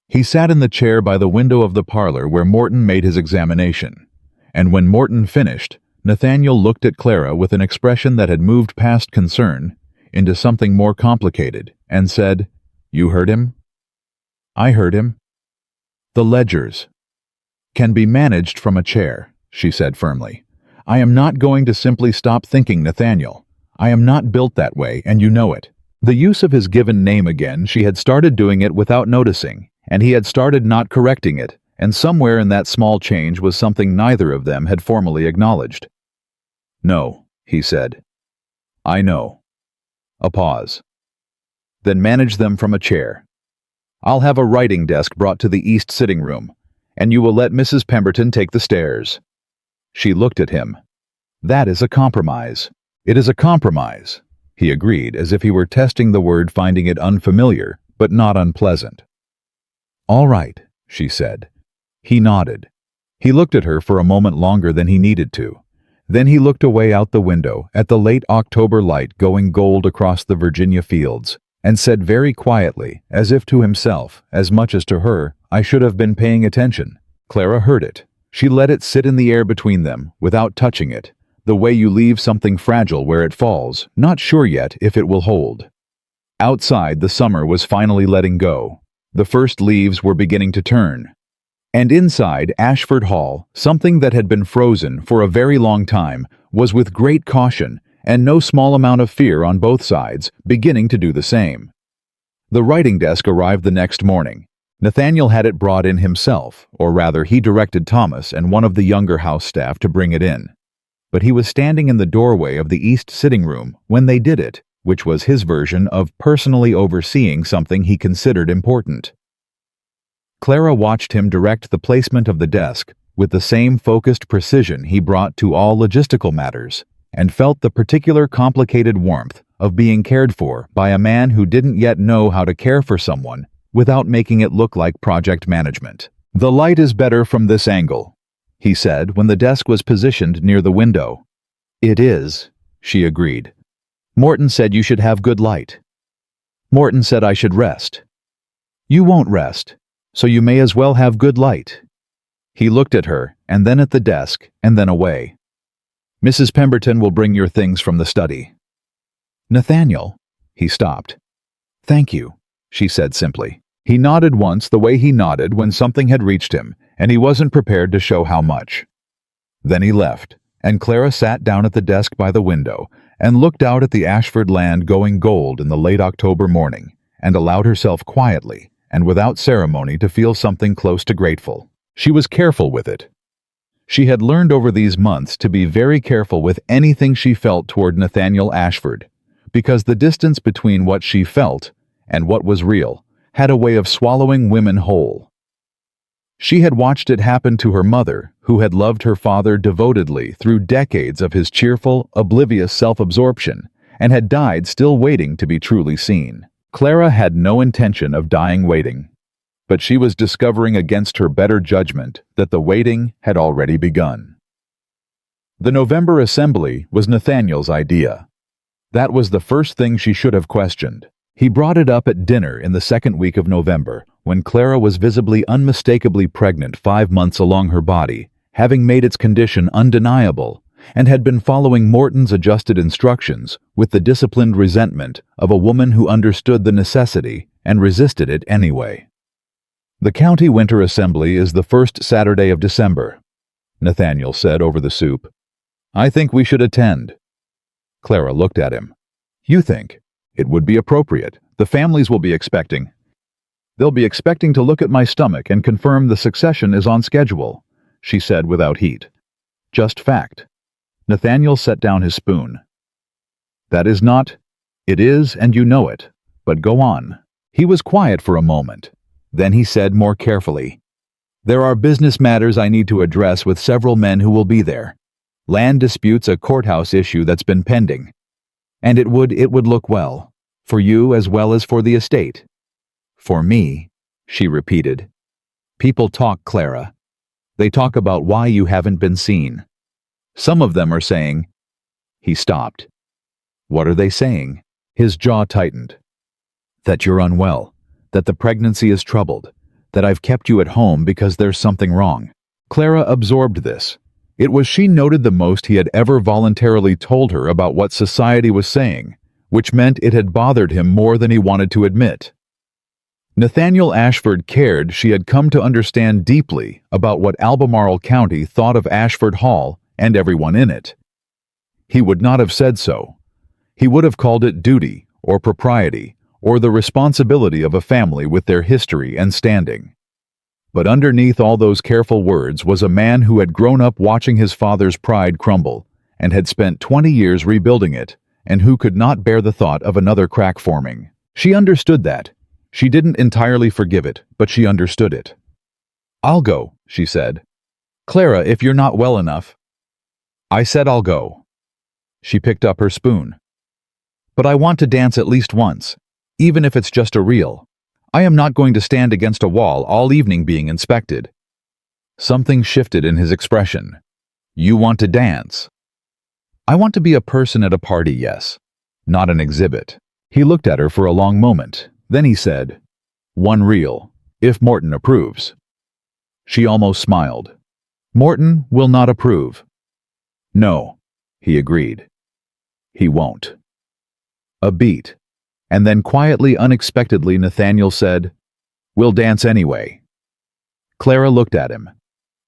He sat in the chair by the window of the parlor where Morton made his examination, and when Morton finished, Nathaniel looked at Clara with an expression that had moved past concern into something more complicated and said, "You heard him?" "I heard him." "The ledgers can be managed from a chair," she said firmly. "I am not going to simply stop thinking, Nathaniel. I am not built that way, and you know it." The use of his given name again, she had started doing it without noticing, and he had started not correcting it, and somewhere in that small change was something neither of them had formally acknowledged. "No," he said. "I know." A pause. "Then manage them from a chair. I'll have a writing desk brought to the east sitting room, and you will let Mrs. Pemberton take the stairs." She looked at him. "That is a compromise." "It is a compromise," he agreed, as if he were testing the word, finding it unfamiliar, but not unpleasant. "All right," she said. He nodded. He looked at her for a moment longer than he needed to. Then he looked away out the window at the late October light going gold across the Virginia fields, and said very quietly, as if to himself, as much as to her, "I should have been paying attention." Clara heard it. She let it sit in the air between them, without touching it, the way you leave something fragile where it falls, not sure yet if it will hold. Outside, the summer was finally letting go. The first leaves were beginning to turn. And inside Ashford Hall, something that had been frozen for a very long time was, with great caution and no small amount of fear on both sides, beginning to do the same. The writing desk arrived the next morning. Nathaniel had it brought in himself, or rather he directed Thomas and one of the younger house staff to bring it in. But he was standing in the doorway of the east sitting room when they did it, which was his version of personally overseeing something he considered important. Clara watched him direct the placement of the desk with the same focused precision he brought to all logistical matters, and felt the particular complicated warmth of being cared for by a man who didn't yet know how to care for someone without making it look like project management. "The light is better from this angle," he said when the desk was positioned near the window. "It is," she agreed. "Morton said you should have good light." "Morton said I should rest." "You won't rest, so you may as well have good light." He looked at her, and then at the desk, and then away. "Mrs. Pemberton will bring your things from the study." "Nathaniel," he stopped. "Thank you," she said simply. He nodded once, the way he nodded when something had reached him, and he wasn't prepared to show how much. Then he left, and Clara sat down at the desk by the window and looked out at the Ashford land going gold in the late October morning, and allowed herself quietly and without ceremony to feel something close to grateful. She was careful with it. She had learned over these months to be very careful with anything she felt toward Nathaniel Ashford, because the distance between what she felt and what was real had a way of swallowing women whole. She had watched it happen to her mother, who had loved her father devotedly through decades of his cheerful, oblivious self-absorption, and had died still waiting to be truly seen. Clara had no intention of dying waiting, but she was discovering against her better judgment that the waiting had already begun. The November assembly was Nathaniel's idea. That was the first thing she should have questioned. He brought it up at dinner in the second week of November, when Clara was visibly unmistakably pregnant 5 months along her body, having made its condition undeniable, and had been following Morton's adjusted instructions with the disciplined resentment of a woman who understood the necessity and resisted it anyway. "The county winter assembly is the first Saturday of December," Nathaniel said over the soup. "I think we should attend." Clara looked at him. "You think? It would be appropriate. The families will be expecting. They'll be expecting to look at my stomach and confirm the succession is on schedule," she said without heat. "Just fact." Nathaniel set down his spoon. "That is not—" "It is, and you know it. But go on." He was quiet for a moment. Then he said more carefully, There are business matters I need to address with several men who will be there. Land disputes a courthouse issue that's been pending. And it would look well, for you as well as for the estate. For me, she repeated. People talk, Clara. They talk about why you haven't been seen. Some of them are saying—" He stopped. "What are they saying?" His jaw tightened. "That you're unwell, that the pregnancy is troubled, that I've kept you at home because there's something wrong." Clara absorbed this. It was she noted the most he had ever voluntarily told her about what society was saying, which meant it had bothered him more than he wanted to admit. Nathaniel Ashford cared she had come to understand deeply about what Albemarle County thought of Ashford Hall and everyone in it. He would not have said so. He would have called it duty or propriety or the responsibility of a family with their history and standing. But underneath all those careful words was a man who had grown up watching his father's pride crumble and had spent 20 years rebuilding it, and who could not bear the thought of another crack forming. She understood that. She didn't entirely forgive it, but she understood it. "I'll go," she said. "Clara, if you're not well enough—" "I said I'll go." She picked up her spoon. "But I want to dance at least once, even if it's just a reel. I am not going to stand against a wall all evening being inspected." Something shifted in his expression. "You want to dance?" "I want to be a person at a party, yes. Not an exhibit." He looked at her for a long moment. Then he said, "One reel, if Morton approves." She almost smiled. "Morton will not approve." "No," he agreed. "He won't." A beat, and then quietly, unexpectedly, Nathaniel said, "We'll dance anyway." Clara looked at him.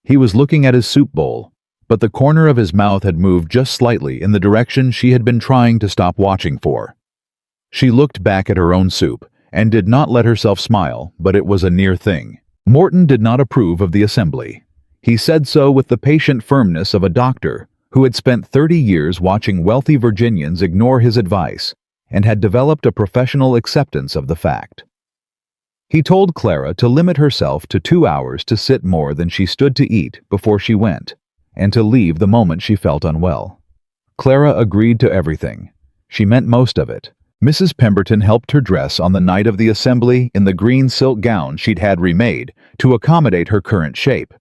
He was looking at his soup bowl, but the corner of his mouth had moved just slightly in the direction she had been trying to stop watching for. She looked back at her own soup and did not let herself smile, but it was a near thing. Morton did not approve of the assembly. He said so with the patient firmness of a doctor who had spent 30 years watching wealthy Virginians ignore his advice and had developed a professional acceptance of the fact. He told Clara to limit herself to 2 hours to sit more than she stood to eat before she went, and to leave the moment she felt unwell. Clara agreed to everything. She meant most of it. Mrs. Pemberton helped her dress on the night of the assembly in the green silk gown she'd had remade to accommodate her current shape.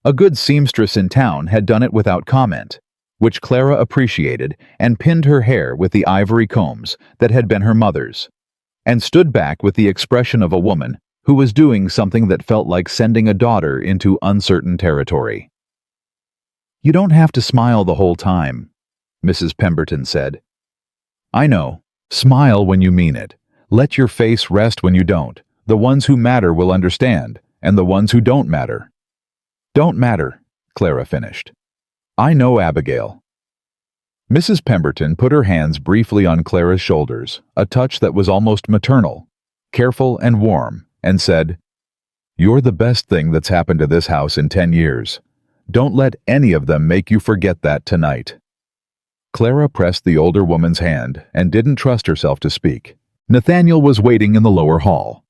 A good seamstress in town had done it without comment, which Clara appreciated, and pinned her hair with the ivory combs that had been her mother's, and stood back with the expression of a woman who was doing something that felt like sending a daughter into uncertain territory. "You don't have to smile the whole time," Mrs. Pemberton said. "I know. Smile when you mean it. Let your face rest when you don't. The ones who matter will understand, and the ones who don't matter." "Don't matter," Clara finished. "I know, Abigail." Mrs. Pemberton put her hands briefly on Clara's shoulders, a touch that was almost maternal, careful and warm, and said, "You're the best thing that's happened to this house in 10 years. Don't let any of them make you forget that tonight." Clara pressed the older woman's hand and didn't trust herself to speak. Nathaniel was waiting in the lower hall.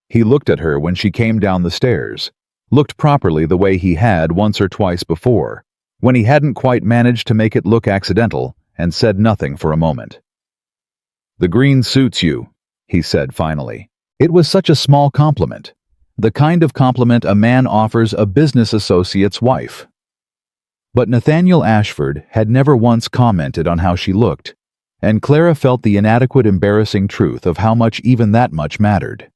He looked at her when she came down the stairs, looked properly the way he had once or twice before, when he hadn't quite managed to make it look accidental, and said nothing for a moment. "The green suits you," he said finally. It was such a small compliment, the kind of compliment a man offers a business associate's wife. But Nathaniel Ashford had never once commented on how she looked, and Clara felt the inadequate, embarrassing truth of how much even that much mattered.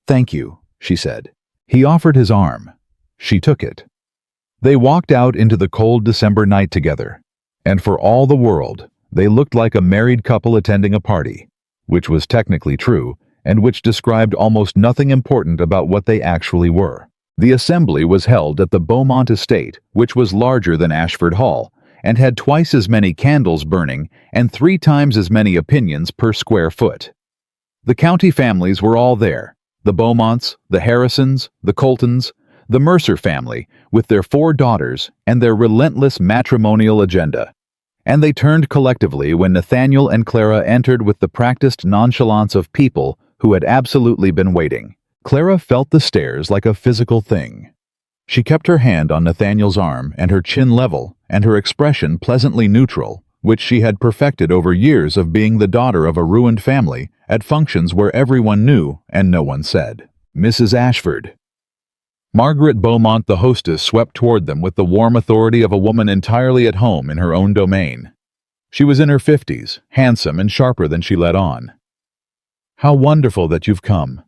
"Thank you," she said. He offered his arm. She took it. They walked out into the cold December night together, and for all the world, they looked like a married couple attending a party, which was technically true, and which described almost nothing important about what they actually were. The assembly was held at the Beaumont estate, which was larger than Ashford Hall, and had twice as many candles burning and 3 times as many opinions per square foot. The county families were all there, the Beaumonts, the Harrisons, the Coltons, the Mercer family, with their 4 daughters and their relentless matrimonial agenda. And they turned collectively when Nathaniel and Clara entered with the practiced nonchalance of people who had absolutely been waiting. Clara felt the stares like a physical thing. She kept her hand on Nathaniel's arm and her chin level and her expression pleasantly neutral, which she had perfected over years of being the daughter of a ruined family at functions where everyone knew and no one said. Mrs. Ashford. Margaret Beaumont, the hostess, swept toward them with the warm authority of a woman entirely at home in her own domain. She was in her 50s, handsome and sharper than she let on. "How wonderful that you've come.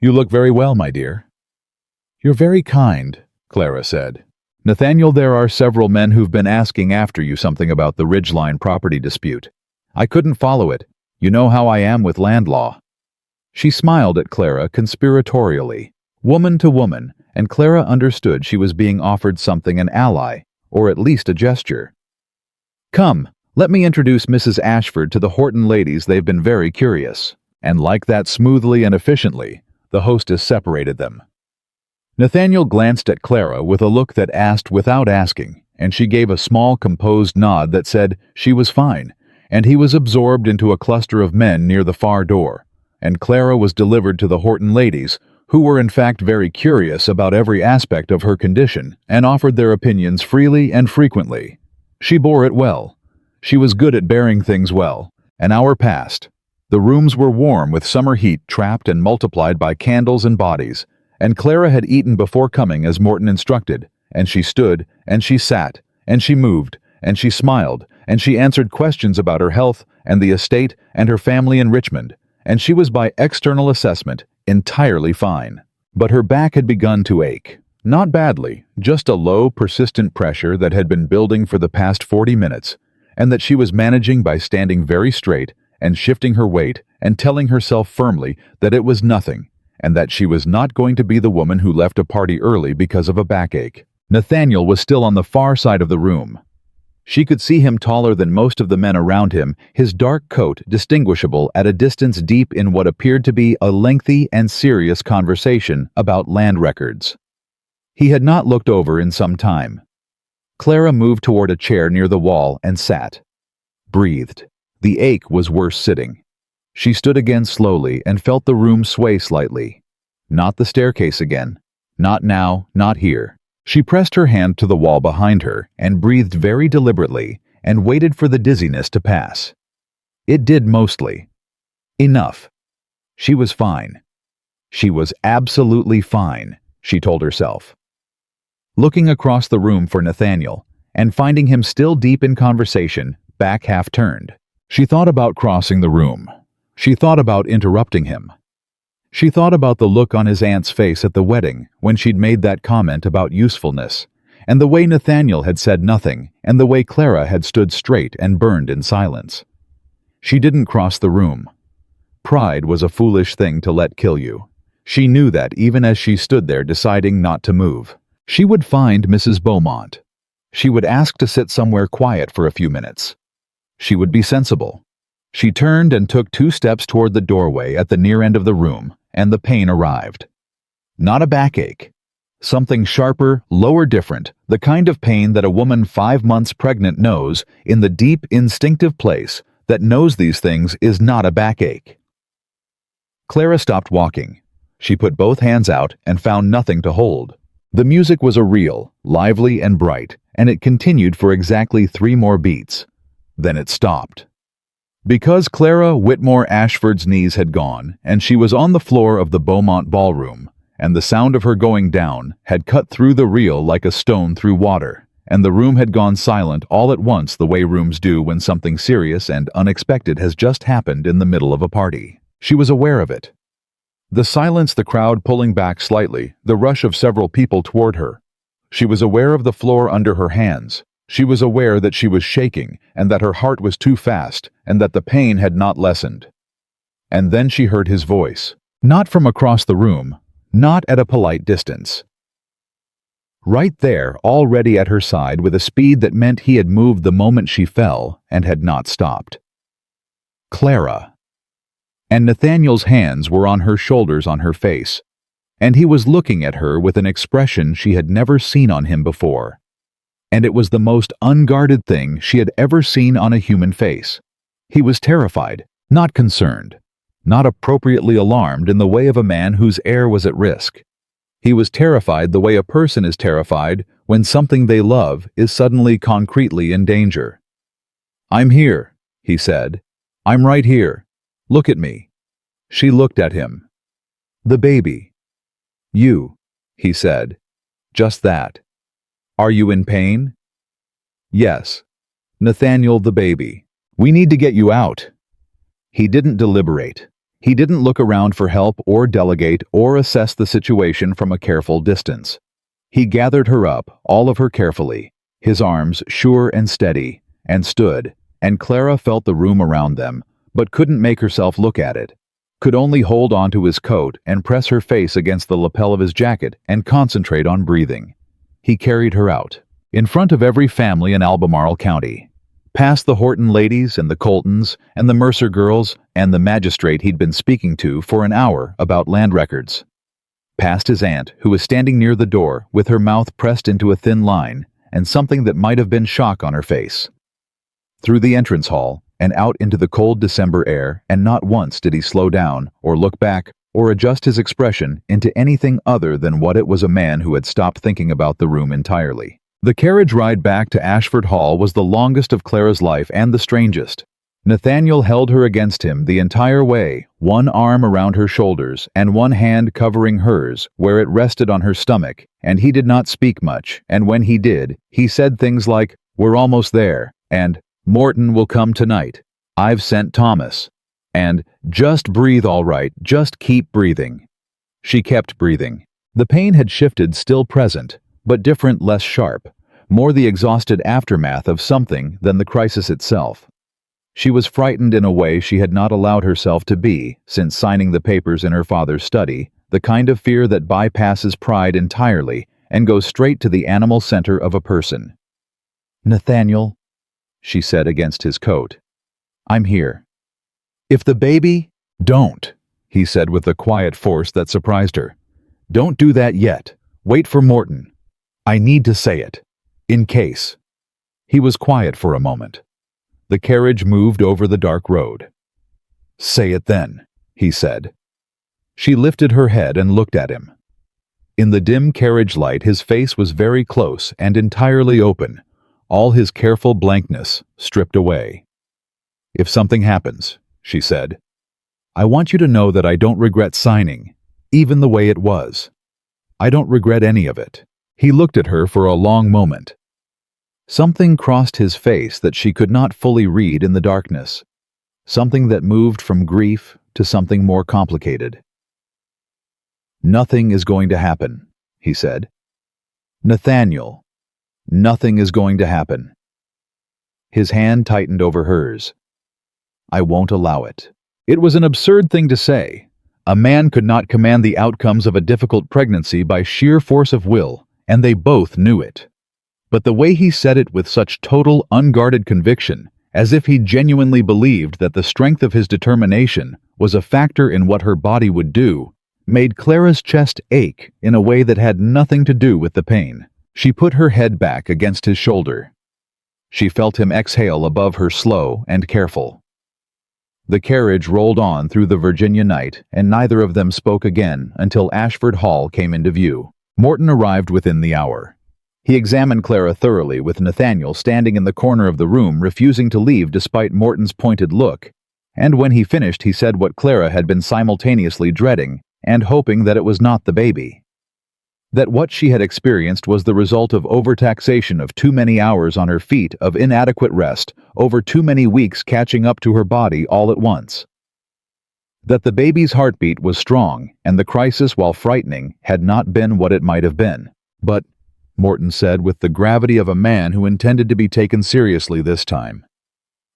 You look very well, my dear." "You're very kind," Clara said. "Nathaniel, there are several men who've been asking after you something about the Ridgeline property dispute. I couldn't follow it. You know how I am with land law." She smiled at Clara conspiratorially, woman to woman, and Clara understood she was being offered something, an ally, or at least a gesture. "Come, let me introduce Mrs. Ashford to the Horton ladies. They've been very curious." And like that, smoothly and efficiently, the hostess separated them. Nathaniel glanced at Clara with a look that asked without asking, and she gave a small composed nod that said she was fine, and he was absorbed into a cluster of men near the far door, and Clara was delivered to the Horton ladies, who were in fact very curious about every aspect of her condition and offered their opinions freely and frequently. She bore it well. She was good at bearing things well. An hour passed. The rooms were warm with summer heat trapped and multiplied by candles and bodies, and Clara had eaten before coming as Morton instructed, and she stood, and she sat, and she moved, and she smiled, and she answered questions about her health and the estate and her family in Richmond, and she was by external assessment entirely fine. But her back had begun to ache. Not badly, just a low, persistent pressure that had been building for the past 40 minutes, and that she was managing by standing very straight and shifting her weight and telling herself firmly that it was nothing, and that she was not going to be the woman who left a party early because of a backache. Nathaniel was still on the far side of the room. She could see him taller than most of the men around him, his dark coat distinguishable at a distance deep in what appeared to be a lengthy and serious conversation about land records. He had not looked over in some time. Clara moved toward a chair near the wall and sat. Breathed. The ache was worse sitting. She stood again slowly and felt the room sway slightly. Not the staircase again. Not now, not here. She pressed her hand to the wall behind her and breathed very deliberately and waited for the dizziness to pass. It did mostly. Enough. She was fine. She was absolutely fine, she told herself. Looking across the room for Nathaniel and finding him still deep in conversation, back half turned. She thought about crossing the room. She thought about interrupting him. She thought about the look on his aunt's face at the wedding when she'd made that comment about usefulness, and the way Nathaniel had said nothing, and the way Clara had stood straight and burned in silence. She didn't cross the room. Pride was a foolish thing to let kill you. She knew that even as she stood there deciding not to move. She would find Mrs. Beaumont. She would ask to sit somewhere quiet for a few minutes. She would be sensible. She turned and took 2 steps toward the doorway at the near end of the room, and the pain arrived. Not a backache. Something sharper, lower, different, the kind of pain that a woman 5 months pregnant knows in the deep, instinctive place that knows these things is not a backache. Clara stopped walking. She put both hands out and found nothing to hold. The music was a reel, lively and bright, and it continued for exactly 3 more beats. Then it stopped. Because Clara Whitmore Ashford's knees had gone, and she was on the floor of the Beaumont ballroom, and the sound of her going down had cut through the reel like a stone through water, and the room had gone silent all at once the way rooms do when something serious and unexpected has just happened in the middle of a party. She was aware of it. The silence, the crowd pulling back slightly, the rush of several people toward her. She was aware of the floor under her hands. She was aware that she was shaking and that her heart was too fast and that the pain had not lessened. And then she heard his voice, not from across the room, not at a polite distance. Right there, already at her side with a speed that meant he had moved the moment she fell and had not stopped. Clara. And Nathaniel's hands were on her shoulders, on her face, and he was looking at her with an expression she had never seen on him before. And it was the most unguarded thing she had ever seen on a human face. He was terrified, not concerned, not appropriately alarmed in the way of a man whose heir was at risk. He was terrified the way a person is terrified when something they love is suddenly concretely in danger. "I'm here," he said. "I'm right here. Look at me." She looked at him. "The baby." "You," he said. "Just that." "Are you in pain?" "Yes." "Nathaniel, the baby. We need to get you out." He didn't deliberate. He didn't look around for help or delegate or assess the situation from a careful distance. He gathered her up, all of her carefully, his arms sure and steady, and stood, and Clara felt the room around them, but couldn't make herself look at it, could only hold onto his coat and press her face against the lapel of his jacket and concentrate on breathing. He carried her out, in front of every family in Albemarle County, past the Horton ladies and the Coltons and the Mercer girls and the magistrate he'd been speaking to for an hour about land records. Past his aunt, who was standing near the door with her mouth pressed into a thin line and something that might have been shock on her face. Through the entrance hall and out into the cold December air, and not once did he slow down or look back or adjust his expression into anything other than what it was, a man who had stopped thinking about the room entirely. The carriage ride back to Ashford Hall was the longest of Clara's life and the strangest. Nathaniel held her against him the entire way, one arm around her shoulders and one hand covering hers where it rested on her stomach, and he did not speak much, and when he did, he said things like, "We're almost there," and "Morton will come tonight. I've sent Thomas," and "Just breathe all right, just keep breathing." She kept breathing. The pain had shifted, still present, but different, less sharp, more the exhausted aftermath of something than the crisis itself. She was frightened in a way she had not allowed herself to be since signing the papers in her father's study, the kind of fear that bypasses pride entirely and goes straight to the animal center of a person. "Nathaniel," she said against his coat, "I'm here." "If the baby—" "Don't," he said with a quiet force that surprised her. "Don't do that yet. Wait for Morton. I need to say it. In case." He was quiet for a moment. The carriage moved over the dark road. "Say it then," he said. She lifted her head and looked at him. In the dim carriage light, his face was very close and entirely open, all his careful blankness stripped away. "If something happens," she said, "I want you to know that I don't regret signing, even the way it was. I don't regret any of it." He looked at her for a long moment. Something crossed his face that she could not fully read in the darkness, something that moved from grief to something more complicated. "Nothing is going to happen," he said. "Nathaniel, nothing is going to happen." His hand tightened over hers. "I won't allow it." It was an absurd thing to say. A man could not command the outcomes of a difficult pregnancy by sheer force of will, and they both knew it. But the way he said it with such total, unguarded conviction, as if he genuinely believed that the strength of his determination was a factor in what her body would do, made Clara's chest ache in a way that had nothing to do with the pain. She put her head back against his shoulder. She felt him exhale above her, slow and careful. The carriage rolled on through the Virginia night, and neither of them spoke again until Ashford Hall came into view. Morton arrived within the hour. He examined Clara thoroughly, with Nathaniel standing in the corner of the room refusing to leave despite Morton's pointed look, and when he finished he said what Clara had been simultaneously dreading and hoping, that it was not the baby. That what she had experienced was the result of overtaxation, of too many hours on her feet of inadequate rest, over too many weeks catching up to her body all at once. That the baby's heartbeat was strong, and the crisis, while frightening, had not been what it might have been. "But," Morton said with the gravity of a man who intended to be taken seriously this time,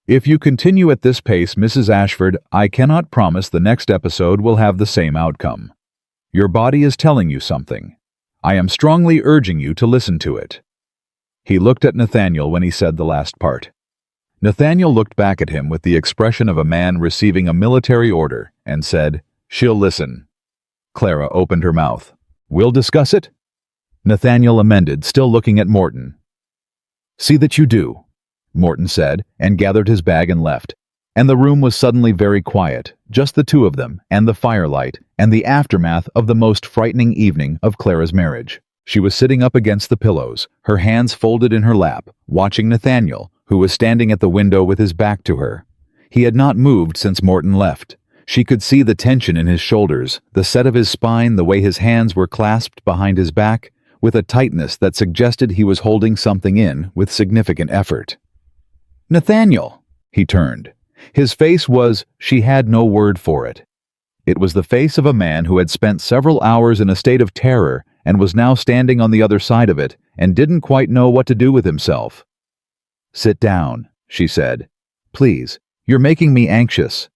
"if you continue at this pace, Mrs. Ashford, I cannot promise the next episode will have the same outcome. Your body is telling you something. I am strongly urging you to listen to it." He looked at Nathaniel when he said the last part. Nathaniel looked back at him with the expression of a man receiving a military order and said, "She'll listen." Clara opened her mouth. "We'll discuss it?" Nathaniel amended, still looking at Morton. "See that you do," Morton said, and gathered his bag and left. And the room was suddenly very quiet, just the two of them, and the firelight, and the aftermath of the most frightening evening of Clara's marriage. She was sitting up against the pillows, her hands folded in her lap, watching Nathaniel, who was standing at the window with his back to her. He had not moved since Morton left. She could see the tension in his shoulders, the set of his spine, the way his hands were clasped behind his back, with a tightness that suggested he was holding something in with significant effort. "Nathaniel!" He turned. His face was, she had no word for it. It was the face of a man who had spent several hours in a state of terror and was now standing on the other side of it and didn't quite know what to do with himself. "Sit down," she said. "Please, you're making me anxious."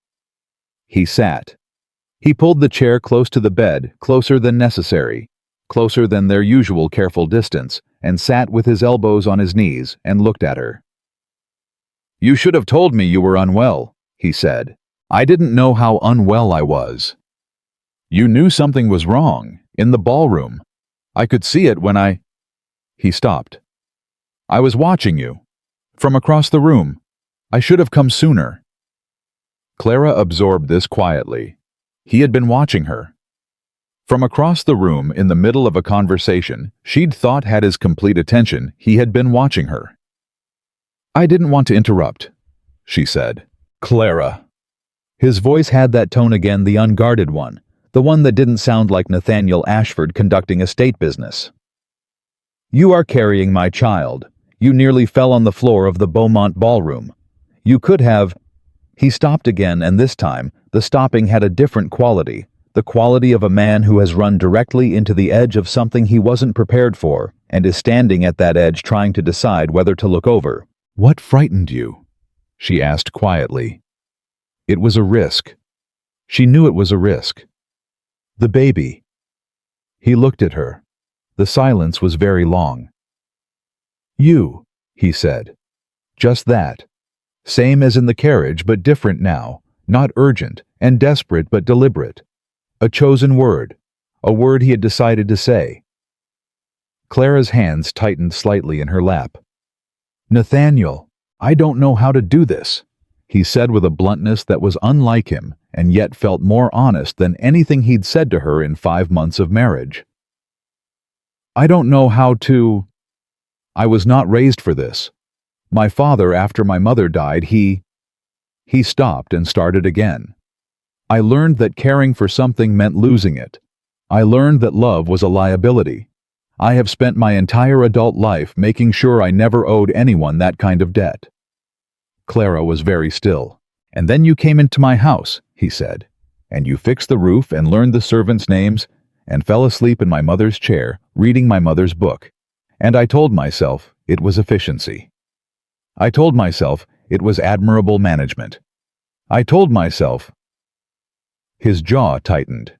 He sat. He pulled the chair close to the bed, closer than necessary, closer than their usual careful distance, and sat with his elbows on his knees and looked at her. "You should have told me you were unwell," he said. "I didn't know how unwell I was." "You knew something was wrong, in the ballroom. I could see it when I—" He stopped. "I was watching you. From across the room. I should have come sooner." Clara absorbed this quietly. He had been watching her. From across the room, in the middle of a conversation she'd thought had his complete attention, he had been watching her. "I didn't want to interrupt," she said. "Clara." His voice had that tone again, the unguarded one, the one that didn't sound like Nathaniel Ashford conducting estate business. "You are carrying my child. You nearly fell on the floor of the Beaumont ballroom. You could have—" He stopped again, and this time, the stopping had a different quality, the quality of a man who has run directly into the edge of something he wasn't prepared for, and is standing at that edge trying to decide whether to look over. "What frightened you?" she asked quietly. It was a risk. She knew it was a risk. "The baby." He looked at her. The silence was very long. "You," he said. "Just that. Same as in the carriage, but different now. Not urgent and desperate, but deliberate. A chosen word. A word he had decided to say." Clara's hands tightened slightly in her lap. "Nathaniel, I don't know how to do this," he said with a bluntness that was unlike him and yet felt more honest than anything he'd said to her in 5 months of marriage. "I don't know how to. I was not raised for this. My father, after my mother died, he stopped and started again. I learned that caring for something meant losing it. I learned that love was a liability. I have spent my entire adult life making sure I never owed anyone that kind of debt." Clara was very still. "And then you came into my house," he said, "and you fixed the roof and learned the servants' names and fell asleep in my mother's chair, reading my mother's book. And I told myself it was efficiency. I told myself it was admirable management. I told myself—" His jaw tightened.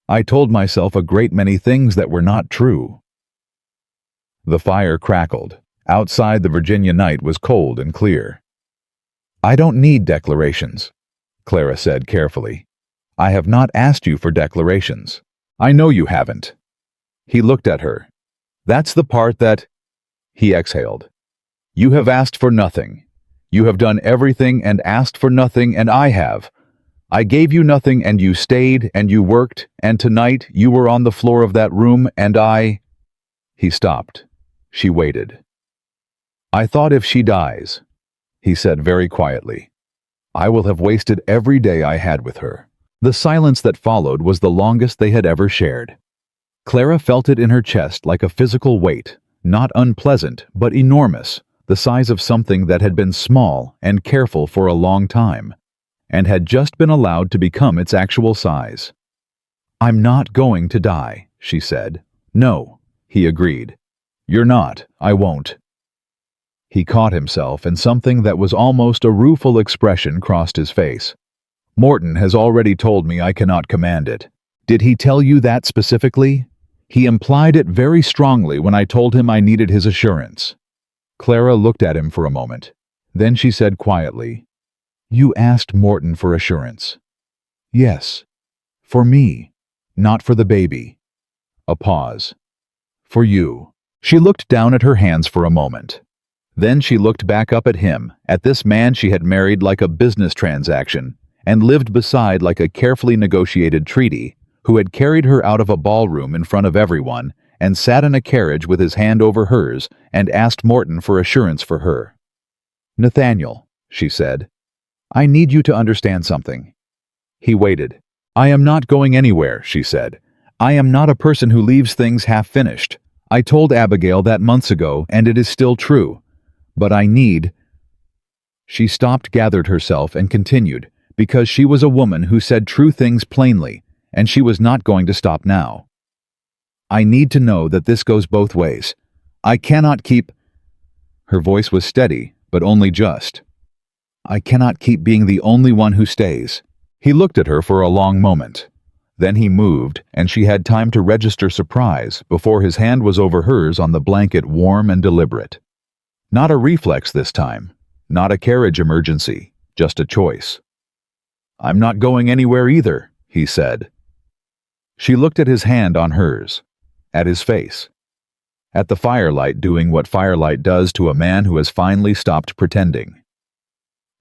"I told myself a great many things that were not true." The fire crackled. Outside, the Virginia night was cold and clear. "I don't need declarations," Clara said carefully. "I have not asked you for declarations. I know you haven't." He looked at her. "That's the part that—" He exhaled. "You have asked for nothing. You have done everything and asked for nothing, and I have. I gave you nothing, and you stayed, and you worked, and tonight you were on the floor of that room, and I—" He stopped. She waited. "I thought if she dies," he said very quietly, "I will have wasted every day I had with her." The silence that followed was the longest they had ever shared. Clara felt it in her chest like a physical weight, not unpleasant, but enormous, the size of something that had been small and careful for a long time, and had just been allowed to become its actual size. "I'm not going to die," she said. "No," he agreed. "You're not. I won't." He caught himself, and something that was almost a rueful expression crossed his face. "Morton has already told me I cannot command it." "Did he tell you that specifically?" "He implied it very strongly when I told him I needed his assurance." Clara looked at him for a moment. Then she said quietly, "You asked Morton for assurance." "Yes. For me, not for the baby." A pause. "For you." She looked down at her hands for a moment. Then she looked back up at him, at this man she had married like a business transaction, and lived beside like a carefully negotiated treaty, who had carried her out of a ballroom in front of everyone, and sat in a carriage with his hand over hers, and asked Morton for assurance for her. "Nathaniel," she said, "I need you to understand something." He waited. "I am not going anywhere," she said. "I am not a person who leaves things half-finished. I told Abigail that months ago, and it is still true. But I need—" She stopped, gathered herself, and continued, because she was a woman who said true things plainly, and she was not going to stop now. "I need to know that this goes both ways. I cannot keep—" Her voice was steady, but only just. "I cannot keep being the only one who stays." He looked at her for a long moment. Then he moved, and she had time to register surprise before his hand was over hers on the blanket, warm and deliberate. Not a reflex this time, not a carriage emergency, just a choice. "I'm not going anywhere either," he said. She looked at his hand on hers, at his face, at the firelight doing what firelight does to a man who has finally stopped pretending.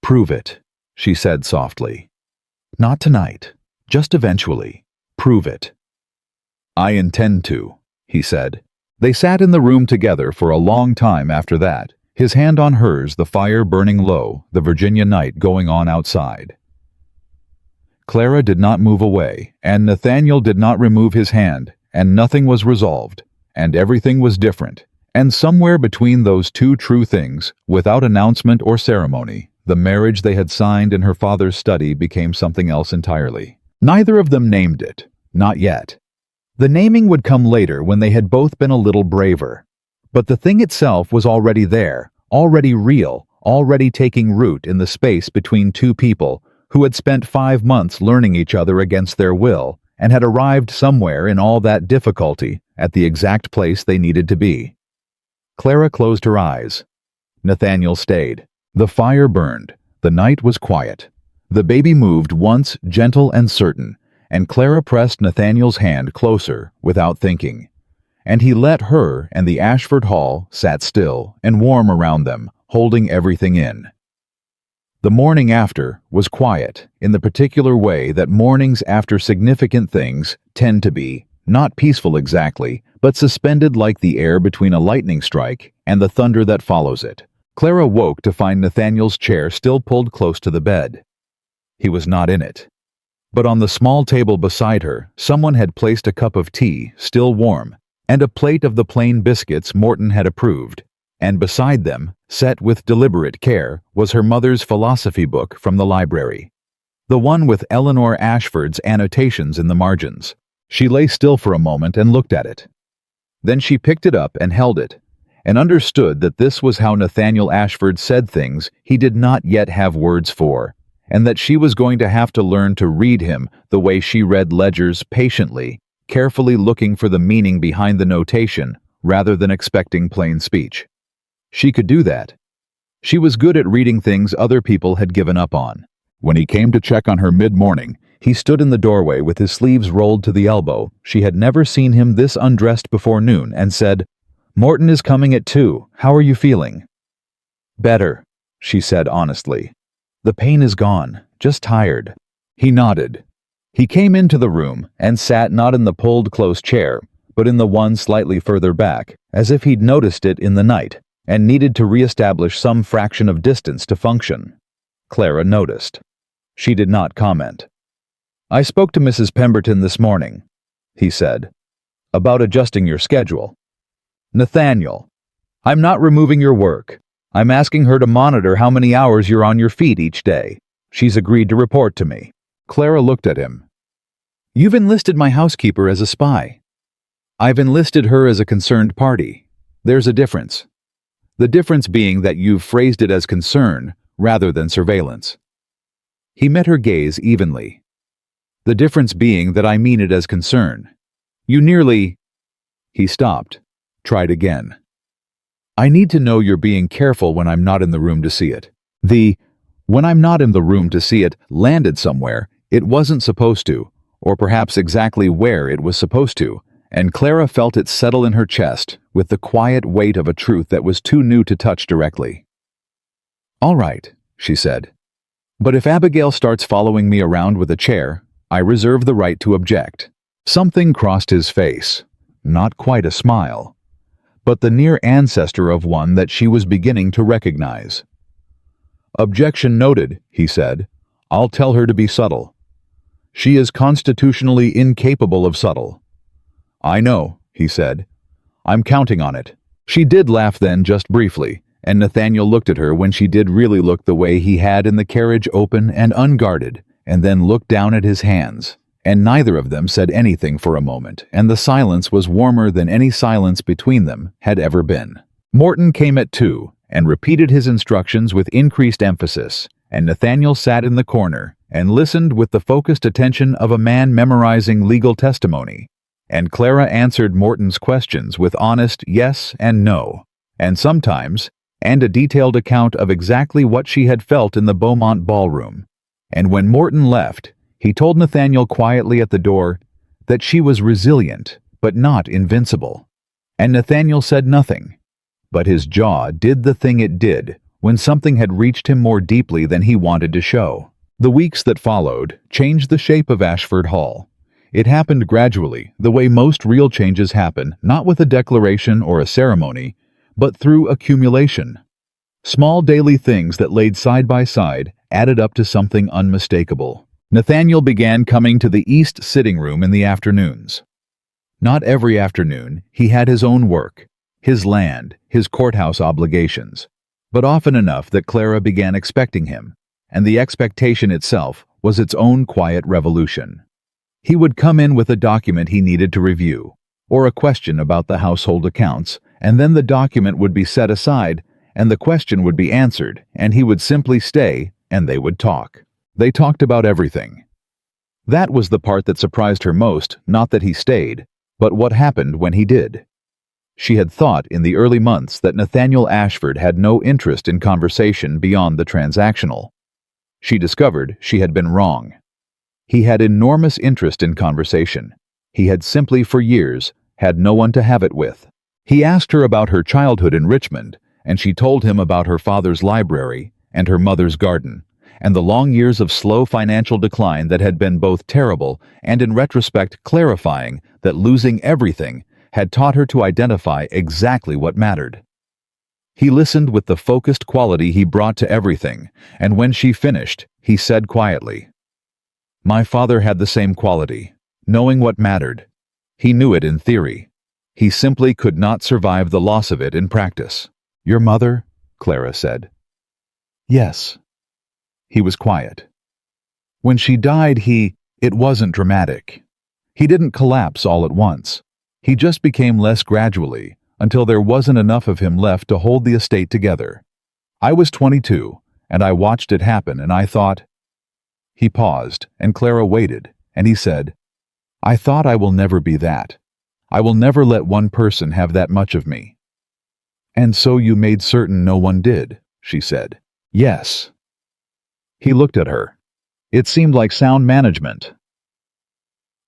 "Prove it," she said softly. "Not tonight, just eventually. Prove it." "I intend to," he said. They sat in the room together for a long time after that, his hand on hers, the fire burning low, the Virginia night going on outside. Clara did not move away, and Nathaniel did not remove his hand, and nothing was resolved, and everything was different, and somewhere between those two true things, without announcement or ceremony, the marriage they had signed in her father's study became something else entirely. Neither of them named it, not yet. The naming would come later when they had both been a little braver. But the thing itself was already there, already real, already taking root in the space between two people who had spent 5 months learning each other against their will and had arrived somewhere in all that difficulty at the exact place they needed to be. Clara closed her eyes. Nathaniel stayed. The fire burned. The night was quiet. The baby moved once, gentle and certain, and Clara pressed Nathaniel's hand closer without thinking. And he let her, and the Ashford Hall sat still and warm around them, holding everything in. The morning after was quiet in the particular way that mornings after significant things tend to be, not peaceful exactly, but suspended like the air between a lightning strike and the thunder that follows it. Clara woke to find Nathaniel's chair still pulled close to the bed. He was not in it. But on the small table beside her, someone had placed a cup of tea, still warm, and a plate of the plain biscuits Morton had approved. And beside them, set with deliberate care, was her mother's philosophy book from the library. The one with Eleanor Ashford's annotations in the margins. She lay still for a moment and looked at it. Then she picked it up and held it, and understood that this was how Nathaniel Ashford said things he did not yet have words for, and that she was going to have to learn to read him the way she read ledgers, patiently, carefully looking for the meaning behind the notation rather than expecting plain speech. She could do that. She was good at reading things other people had given up on. When he came to check on her mid-morning, he stood in the doorway with his sleeves rolled to the elbow. She had never seen him this undressed before noon, and said, "Morton is coming at 2. How are you feeling?" "Better," she said honestly. "The pain is gone, just tired." He nodded. He came into the room and sat not in the pulled close chair, but in the one slightly further back, as if he'd noticed it in the night and needed to re-establish some fraction of distance to function. Clara noticed. She did not comment. "I spoke to Mrs. Pemberton this morning," he said, "about adjusting your schedule." "Nathaniel, I'm not removing your work. I'm asking her to monitor how many hours you're on your feet each day. She's agreed to report to me." Clara looked at him. "You've enlisted my housekeeper as a spy." "I've enlisted her as a concerned party. There's a difference. The difference being that you've phrased it as concern rather than surveillance." He met her gaze evenly. "The difference being that I mean it as concern. You nearly—" He stopped, tried again. "I need to know you're being careful when I'm not in the room to see it." The "when I'm not in the room to see it" landed somewhere it wasn't supposed to, or perhaps exactly where it was supposed to, and Clara felt it settle in her chest with the quiet weight of a truth that was too new to touch directly. "All right," she said. "But if Abigail starts following me around with a chair, I reserve the right to object." Something crossed his face, not quite a smile, but the near ancestor of one that she was beginning to recognize. "Objection noted," he said. "I'll tell her to be subtle. She is constitutionally incapable of subtle." "I know," he said. "I'm counting on it." She did laugh then, just briefly, and Nathaniel looked at her when she did really look the way he had in the carriage, open and unguarded, and then looked down at his hands. And neither of them said anything for a moment, and the silence was warmer than any silence between them had ever been. Morton came at 2 and repeated his instructions with increased emphasis, and Nathaniel sat in the corner and listened with the focused attention of a man memorizing legal testimony. And Clara answered Morton's questions with honest yes and no, and sometimes, and a detailed account of exactly what she had felt in the Beaumont ballroom. And when Morton left, he told Nathaniel quietly at the door that she was resilient, but not invincible. And Nathaniel said nothing, but his jaw did the thing it did when something had reached him more deeply than he wanted to show. The weeks that followed changed the shape of Ashford Hall. It happened gradually, the way most real changes happen, not with a declaration or a ceremony, but through accumulation. Small daily things that laid side by side added up to something unmistakable. Nathaniel began coming to the east sitting room in the afternoons. Not every afternoon. He had his own work, his land, his courthouse obligations, but often enough that Clara began expecting him, and the expectation itself was its own quiet revolution. He would come in with a document he needed to review, or a question about the household accounts, and then the document would be set aside, and the question would be answered, and he would simply stay, and they would talk. They talked about everything. That was the part that surprised her most, not that he stayed, but what happened when he did. She had thought in the early months that Nathaniel Ashford had no interest in conversation beyond the transactional. She discovered she had been wrong. He had enormous interest in conversation. He had simply for years had no one to have it with. He asked her about her childhood in Richmond, and she told him about her father's library and her mother's garden, and the long years of slow financial decline that had been both terrible and in retrospect clarifying that losing everything had taught her to identify exactly what mattered. He listened with the focused quality he brought to everything, and when she finished, he said quietly, "My father had the same quality, knowing what mattered. He knew it in theory. He simply could not survive the loss of it in practice." "Your mother?" Clara said. "Yes." He was quiet. "When she died, it wasn't dramatic. He didn't collapse all at once. He just became less gradually, until there wasn't enough of him left to hold the estate together. I was 22, and I watched it happen, and I thought—" He paused, and Clara waited, and he said, "I thought I will never be that. I will never let one person have that much of me." "And so you made certain no one did," she said. "Yes." He looked at her. It seemed like sound management.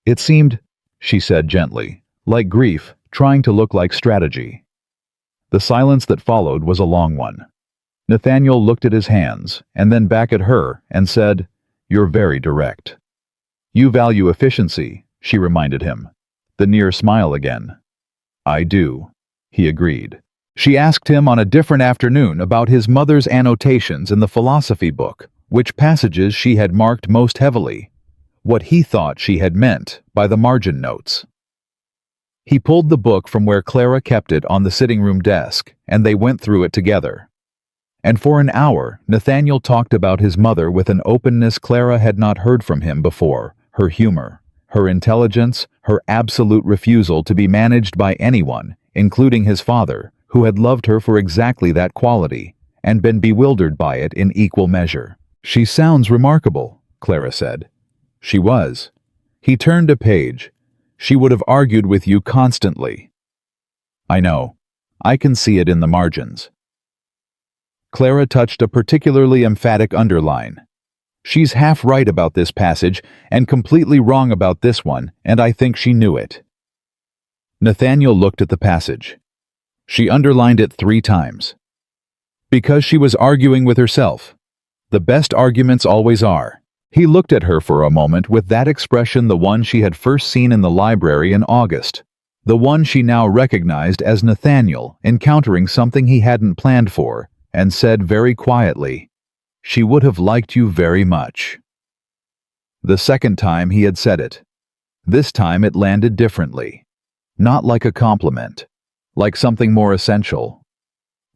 "It seemed," she said gently, "like grief, trying to look like strategy." The silence that followed was a long one. Nathaniel looked at his hands, and then back at her, and said, "You're very direct." "You value efficiency," she reminded him. The near smile again. "I do," he agreed. She asked him on a different afternoon about his mother's annotations in the philosophy book, which passages she had marked most heavily, what he thought she had meant by the margin notes. He pulled the book from where Clara kept it on the sitting room desk, and they went through it together. And for an hour, Nathaniel talked about his mother with an openness Clara had not heard from him before, her humor, her intelligence, her absolute refusal to be managed by anyone, including his father, who had loved her for exactly that quality, and been bewildered by it in equal measure. "She sounds remarkable," Clara said. She was. He turned a page. "She would have argued with you constantly." "I know. I can see it in the margins." Clara touched a particularly emphatic underline. "She's half right about this passage and completely wrong about this one, and I think she knew it." Nathaniel looked at the passage. She underlined it 3 times. Because she was arguing with herself. The best arguments always are. He looked at her for a moment with that expression, the one she had first seen in the library in August. The one she now recognized as Nathaniel encountering something he hadn't planned for, and said very quietly, "She would have liked you very much." The second time he had said it. This time it landed differently. Not like a compliment. Like something more essential.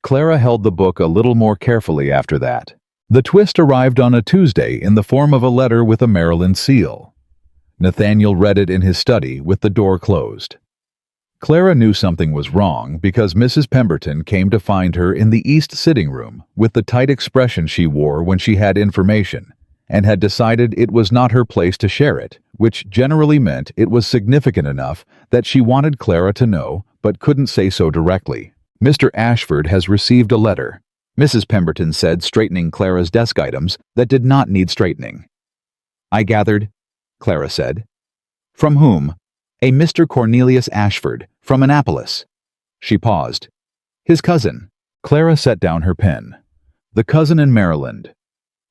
Clara held the book a little more carefully after that. The twist arrived on a Tuesday in the form of a letter with a Maryland seal. Nathaniel read it in his study with the door closed. Clara knew something was wrong because Mrs. Pemberton came to find her in the east sitting room with the tight expression she wore when she had information, and had decided it was not her place to share it, which generally meant it was significant enough that she wanted Clara to know but couldn't say so directly. "Mr. Ashford has received a letter," Mrs. Pemberton said, straightening Clara's desk items that did not need straightening. "I gathered," Clara said. "From whom?" "A Mr. Cornelius Ashford, from Annapolis." She paused. "His cousin." Clara set down her pen. The cousin in Maryland.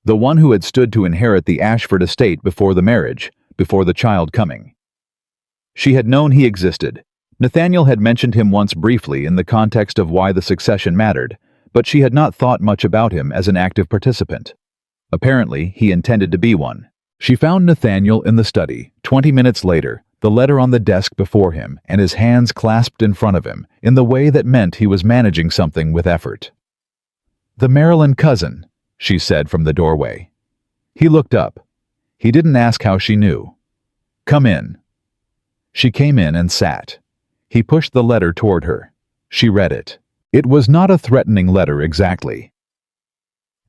The one who had stood to inherit the Ashford estate before the marriage, before the child coming. She had known he existed. Nathaniel had mentioned him once briefly in the context of why the succession mattered, but she had not thought much about him as an active participant. Apparently, he intended to be one. She found Nathaniel in the study, 20 minutes later, the letter on the desk before him and his hands clasped in front of him, in the way that meant he was managing something with effort. "The Maryland cousin," she said from the doorway. He looked up. He didn't ask how she knew. "Come in." She came in and sat. He pushed the letter toward her. She read it. It was not a threatening letter exactly.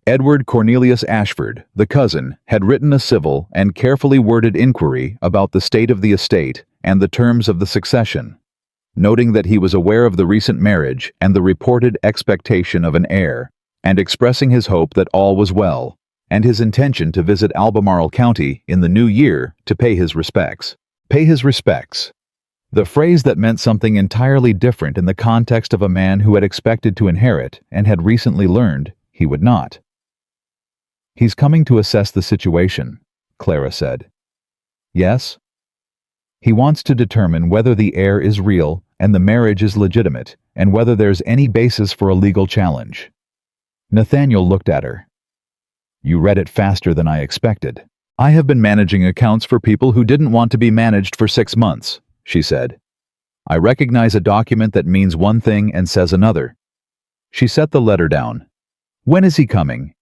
Edward Cornelius Ashford, the cousin, had written a civil and carefully worded inquiry about the state of the estate and the terms of the succession, noting that he was aware of the recent marriage and the reported expectation of an heir, and expressing his hope that all was well, and his intention to visit Albemarle County in the new year to pay his respects. Pay his respects. The phrase that meant something entirely different in the context of a man who had expected to inherit and had recently learned he would not. "He's coming to assess the situation," Clara said. "Yes?" "He wants to determine whether the heir is real and the marriage is legitimate, and whether there's any basis for a legal challenge." Nathaniel looked at her. "You read it faster than I expected. I have been managing accounts for people who didn't want to be managed for 6 months, she said. "I recognize a document that means one thing and says another." She set the letter down. "When is he coming?"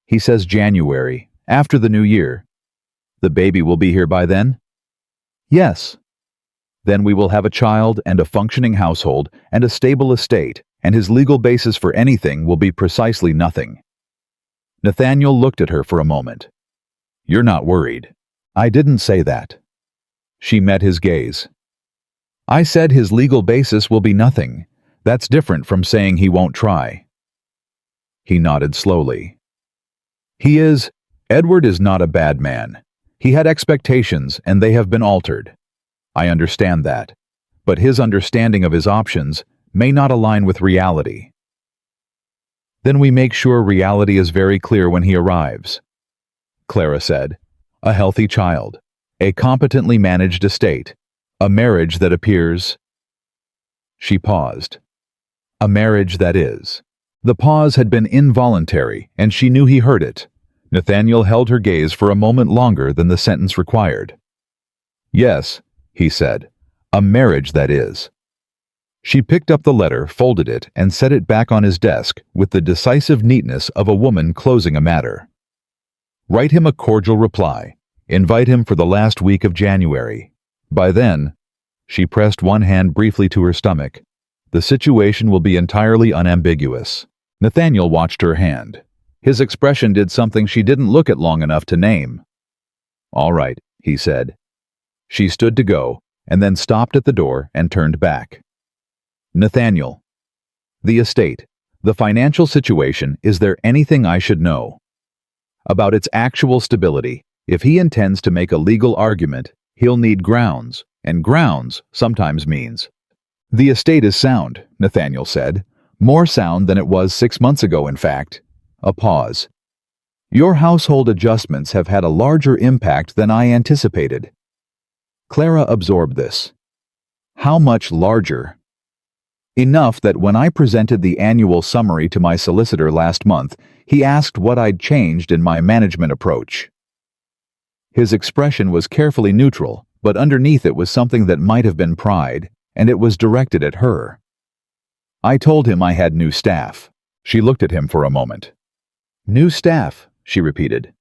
"He says January, after the new year." "The baby will be here by then?" "Yes." "Then we will have a child and a functioning household and a stable estate, and his legal basis for anything will be precisely nothing." Nathaniel looked at her for a moment. "You're not worried." "I didn't say that." She met his gaze. "I said his legal basis will be nothing. That's different from saying he won't try." He nodded slowly. Edward is not a bad man. He had expectations and they have been altered. I understand that. But his understanding of his options may not align with reality. Then we make sure reality is very clear when he arrives. Clara said, "A healthy child, a competently managed estate, a marriage that appears..." She paused. "A marriage that is." The pause had been involuntary, and she knew he heard it. Nathaniel held her gaze for a moment longer than the sentence required. "Yes," he said, "a marriage that is." She picked up the letter, folded it, and set it back on his desk with the decisive neatness of a woman closing a matter. "Write him a cordial reply. Invite him for the last week of January. By then," she pressed one hand briefly to her stomach, "the situation will be entirely unambiguous." Nathaniel watched her hand. His expression did something she didn't look at long enough to name. "All right," he said. She stood to go, and then stopped at the door and turned back. "Nathaniel, the estate, the financial situation, is there anything I should know? About its actual stability, if he intends to make a legal argument, He'll need grounds, and grounds sometimes means. The estate is sound, Nathaniel said. More sound than it was 6 months ago, in fact. A pause. Your household adjustments have had a larger impact than I anticipated. Clara absorbed this. How much larger? Enough that when I presented the annual summary to my solicitor last month, he asked what I'd changed in my management approach. His expression was carefully neutral, but underneath it was something that might have been pride, and it was directed at her. I told him I had new staff. She looked at him for a moment. New staff, she repeated.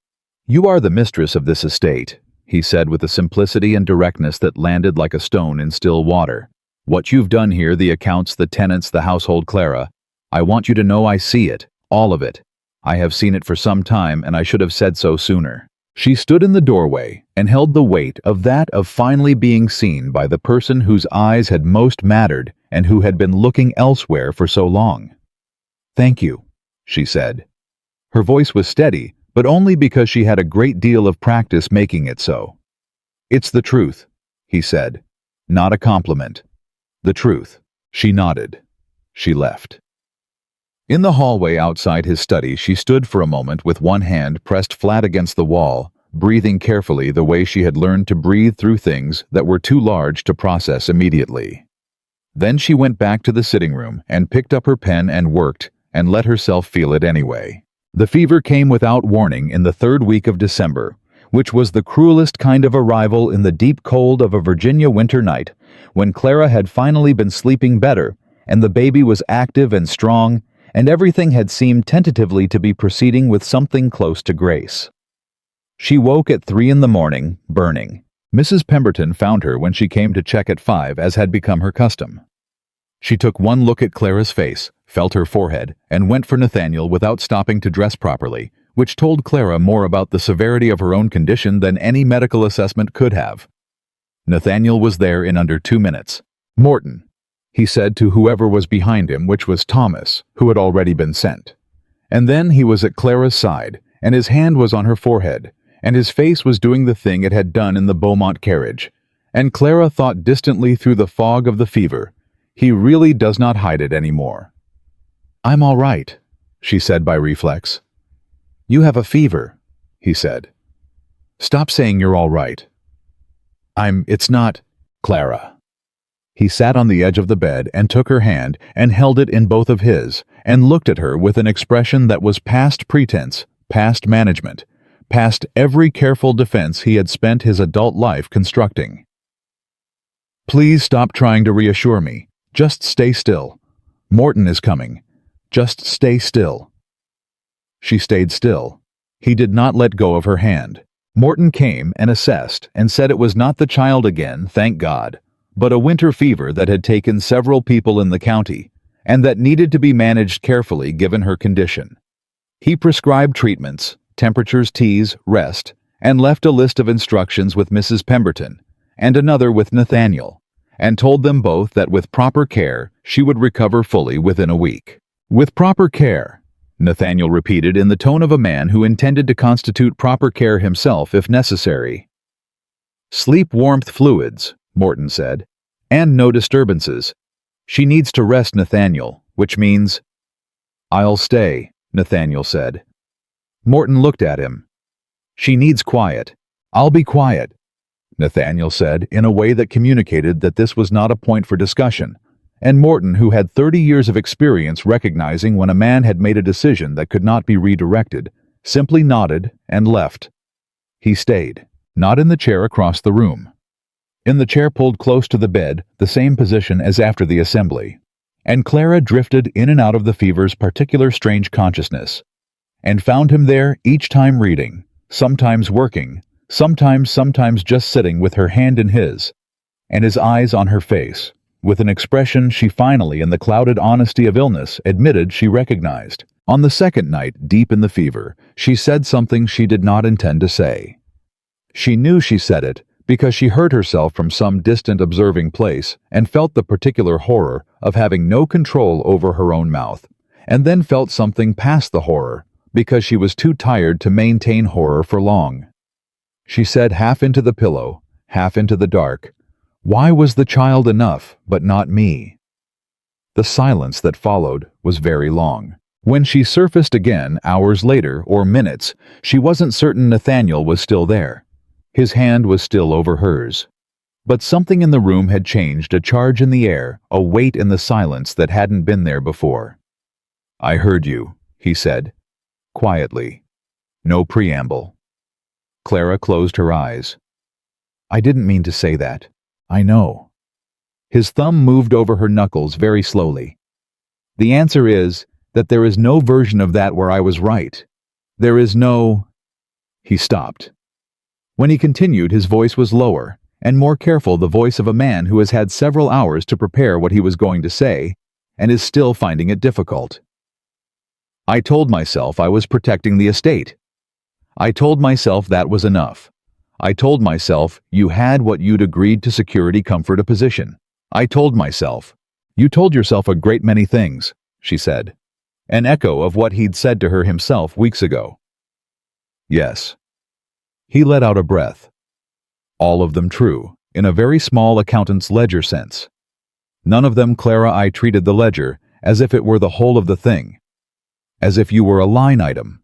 You are the mistress of this estate, he said with a simplicity and directness that landed like a stone in still water. What you've done here, the accounts, the tenants, the household, Clara, I want you to know I see it, all of it. I have seen it for some time, and I should have said so sooner. She stood in the doorway and held the weight of that of finally being seen by the person whose eyes had most mattered and who had been looking elsewhere for so long. Thank you, she said. Her voice was steady, but only because she had a great deal of practice making it so. It's the truth, he said. Not a compliment. The truth. She nodded. She left. In the hallway outside his study, she stood for a moment with one hand pressed flat against the wall, breathing carefully the way she had learned to breathe through things that were too large to process immediately. Then she went back to the sitting room and picked up her pen and worked, and let herself feel it anyway. The fever came without warning in the 3rd week of December, which was the cruelest kind of arrival in the deep cold of a Virginia winter night, when Clara had finally been sleeping better, and the baby was active and strong, and everything had seemed tentatively to be proceeding with something close to grace. She woke at 3 in the morning, burning. Mrs. Pemberton found her when she came to check at 5, as had become her custom. She took one look at Clara's face, felt her forehead, and went for Nathaniel without stopping to dress properly, which told Clara more about the severity of her own condition than any medical assessment could have. Nathaniel was there in under 2 minutes. Morton, he said to whoever was behind him, which was Thomas, who had already been sent. And then he was at Clara's side, and his hand was on her forehead, and his face was doing the thing it had done in the Beaumont carriage. And Clara thought distantly through the fog of the fever, he really does not hide it any more. I'm all right, she said by reflex. You have a fever, he said. Stop saying you're all right. It's not, Clara. He sat on the edge of the bed and took her hand and held it in both of his and looked at her with an expression that was past pretense, past management, past every careful defense he had spent his adult life constructing. Please stop trying to reassure me. Just stay still. Morton is coming. Just stay still. She stayed still. He did not let go of her hand. Morton came and assessed and said it was not the child again, thank God, but a winter fever that had taken several people in the county, and that needed to be managed carefully given her condition. He prescribed treatments, temperatures, teas, rest, and left a list of instructions with Mrs. Pemberton, and another with Nathaniel, and told them both that with proper care she would recover fully within a week. With proper care, Nathaniel repeated in the tone of a man who intended to constitute proper care himself if necessary. Sleep warmth fluids, Morton said, and no disturbances. She needs to rest, Nathaniel, which means... I'll stay, Nathaniel said. Morton looked at him. She needs quiet. I'll be quiet, Nathaniel said in a way that communicated that this was not a point for discussion, and Morton, who had 30 years of experience recognizing when a man had made a decision that could not be redirected, simply nodded and left. He stayed, not in the chair across the room. In the chair pulled close to the bed, the same position as after the assembly, and Clara drifted in and out of the fever's particular strange consciousness, and found him there each time reading, sometimes working, sometimes just sitting with her hand in his, and his eyes on her face, with an expression she finally, in the clouded honesty of illness, admitted she recognized. On the second night, deep in the fever, she said something she did not intend to say. She knew she said it because she heard herself from some distant observing place and felt the particular horror of having no control over her own mouth, and then felt something past the horror because she was too tired to maintain horror for long. She said half into the pillow, half into the dark. Why was the child enough, but not me? The silence that followed was very long. When she surfaced again, hours later, or minutes, she wasn't certain Nathaniel was still there. His hand was still over hers. But something in the room had changed, a charge in the air, a weight in the silence that hadn't been there before. "I heard you," he said, quietly. No preamble. Clara closed her eyes. "I didn't mean to say that. I know." His thumb moved over her knuckles very slowly. "The answer is that there is no version of that where I was right. There is no—" He stopped. When he continued, his voice was lower and more careful, the voice of a man who has had several hours to prepare what he was going to say and is still finding it difficult. "I told myself I was protecting the estate. I told myself that was enough. I told myself you had what you'd agreed to security comfort a position. I told myself—" "You told yourself a great many things," she said, an echo of what he'd said to her himself weeks ago. "Yes." He let out a breath. All of them true, in a very small accountant's ledger sense. None of them. Clara, I treated the ledger as if it were the whole of the thing. As if you were a line item.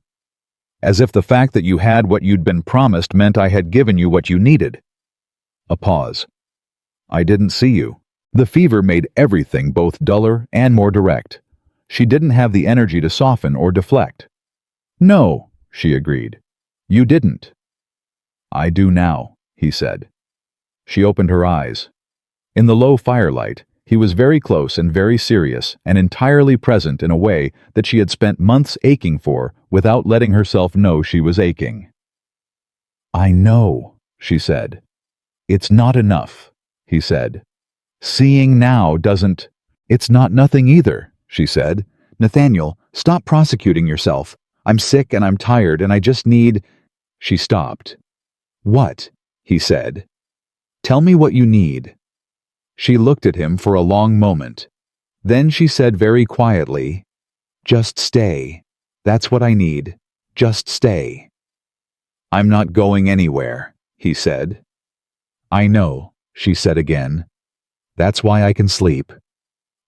As if the fact that you had what you'd been promised meant I had given you what you needed. A pause. "I didn't see you." The fever made everything both duller and more direct. She didn't have the energy to soften or deflect. "No," she agreed. "You didn't." "I do now," he said. She opened her eyes. In the low firelight, he was very close and very serious and entirely present in a way that she had spent months aching for without letting herself know she was aching. "I know," she said. "It's not enough," he said. "Seeing now doesn't—" "It's not nothing either," she said. "Nathaniel, stop prosecuting yourself. I'm sick and I'm tired and I just need—" She stopped. "What?" he said. "Tell me what you need." She looked at him for a long moment. Then she said very quietly, "Just stay. That's what I need. Just stay." "I'm not going anywhere," he said. "I know," she said again. "That's why I can sleep."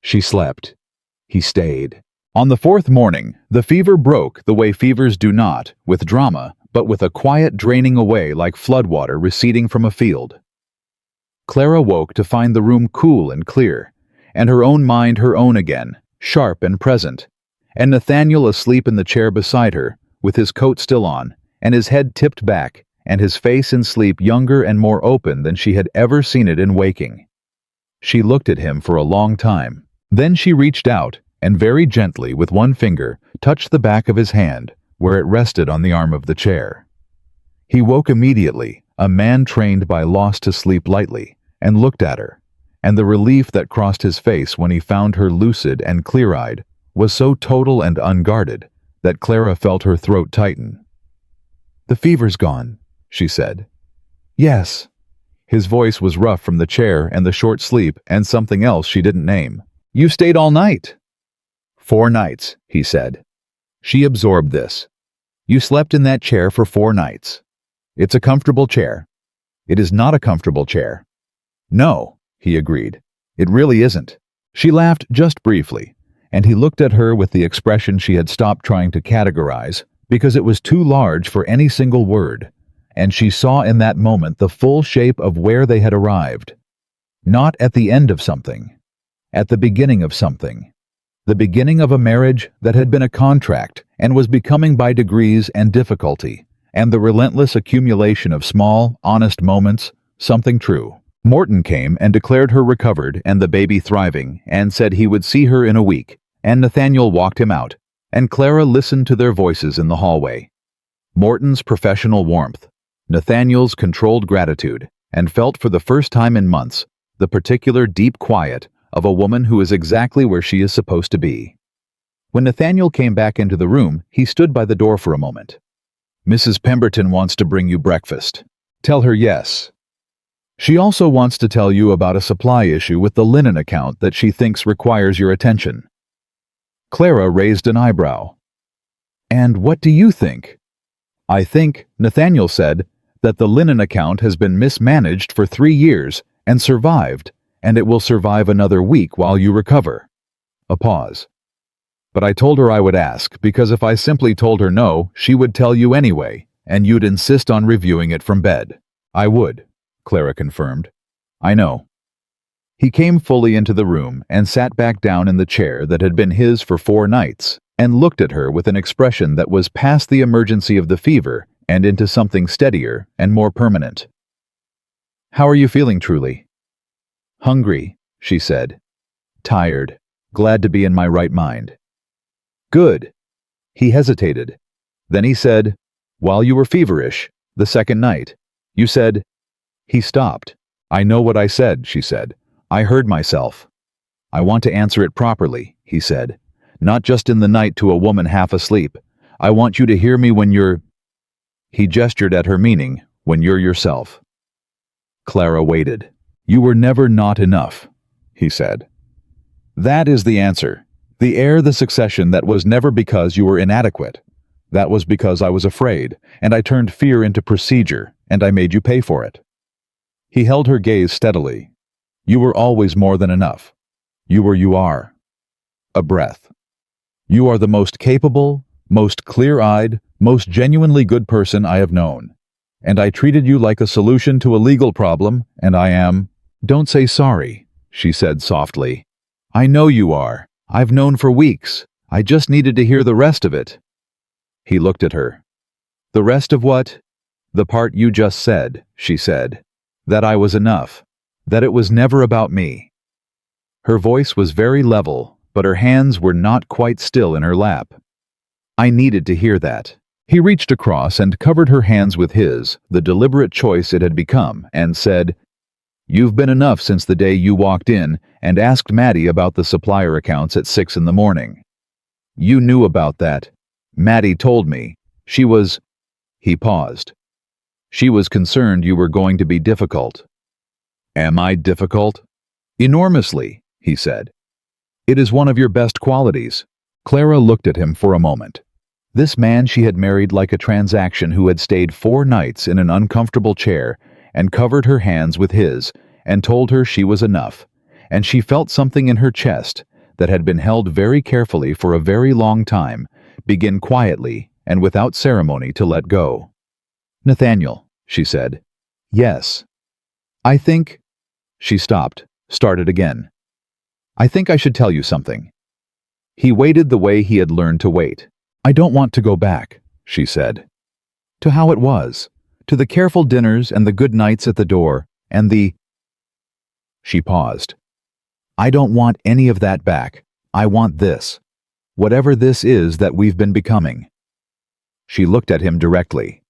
She slept. He stayed. On the fourth morning, the fever broke the way fevers do not, with drama, but with a quiet draining away like floodwater receding from a field. Clara woke to find the room cool and clear, and her own mind her own again, sharp and present, and Nathaniel asleep in the chair beside her, with his coat still on, and his head tipped back, and his face in sleep younger and more open than she had ever seen it in waking. She looked at him for a long time. Then she reached out, and very gently, with one finger, touched the back of his hand, where it rested on the arm of the chair. He woke immediately, a man trained by loss to sleep lightly, and looked at her, and the relief that crossed his face when he found her lucid and clear-eyed was so total and unguarded that Clara felt her throat tighten. "The fever's gone," she said. "Yes." His voice was rough from the chair and the short sleep and something else she didn't name. "You stayed all night." "4 nights," he said. She absorbed this. "You slept in that chair for 4 nights. It's a comfortable chair." "It is not a comfortable chair." "No," he agreed. "It really isn't." She laughed just briefly, and he looked at her with the expression she had stopped trying to categorize because it was too large for any single word, and she saw in that moment the full shape of where they had arrived. Not at the end of something. At the beginning of something. The beginning of a marriage that had been a contract and was becoming by degrees and difficulty, and the relentless accumulation of small, honest moments, something true. Morton came and declared her recovered and the baby thriving, and said he would see her in a week, and Nathaniel walked him out, and Clara listened to their voices in the hallway. Morton's professional warmth, Nathaniel's controlled gratitude, and felt for the first time in months the particular deep quiet of a woman who is exactly where she is supposed to be. When Nathaniel came back into the room, he stood by the door for a moment. "Mrs. Pemberton wants to bring you breakfast. Tell her yes. She also wants to tell you about a supply issue with the linen account that she thinks requires your attention." Clara raised an eyebrow. "And what do you think?" "I think," Nathaniel said, that the linen account has been mismanaged for 3 years and survived, and it will survive another week while you recover. A pause. But I told her I would ask, because if I simply told her no, she would tell you anyway, and you'd insist on reviewing it from bed. I would, Clara confirmed. I know. He came fully into the room and sat back down in the chair that had been his for 4 nights, and looked at her with an expression that was past the emergency of the fever and into something steadier and more permanent. How are you feeling, truly? Hungry, she said. Tired. Glad to be in my right mind. Good. He hesitated. Then he said, while you were feverish, the second night, you said... He stopped. I know what I said, she said. I heard myself. I want to answer it properly, he said. Not just in the night to a woman half asleep. I want you to hear me when you're... He gestured at her meaning, when you're yourself. Clara waited. You were never not enough, he said. That is the answer. The heir, the succession, that was never because you were inadequate. That was because I was afraid, and I turned fear into procedure, and I made you pay for it. He held her gaze steadily. You were always more than enough. You are. A breath. You are the most capable, most clear-eyed, most genuinely good person I have known. And I treated you like a solution to a legal problem, and I am... Don't say sorry, she said softly. I know you are. I've known for weeks. I just needed to hear the rest of it. He looked at her. The rest of what? The part you just said, she said. That I was enough. That it was never about me. Her voice was very level, but her hands were not quite still in her lap. I needed to hear that. He reached across and covered her hands with his, the deliberate choice it had become, and said, You've been enough since the day you walked in and asked Maddie about the supplier accounts at 6 in the morning. You knew about that. Maddie told me. She was... He paused. She was concerned you were going to be difficult. Am I difficult? Enormously, he said. It is one of your best qualities. Clara looked at him for a moment. This man she had married like a transaction who had stayed 4 nights in an uncomfortable chair and covered her hands with his and told her she was enough, and she felt something in her chest that had been held very carefully for a very long time begin quietly and without ceremony to let go. Nathaniel, she said. Yes. I think... She stopped, started again. I think I should tell you something. He waited the way he had learned to wait. I don't want to go back, she said. To how it was, to the careful dinners and the good nights at the door, and the... She paused. I don't want any of that back. I want this. Whatever this is that we've been becoming. She looked at him directly.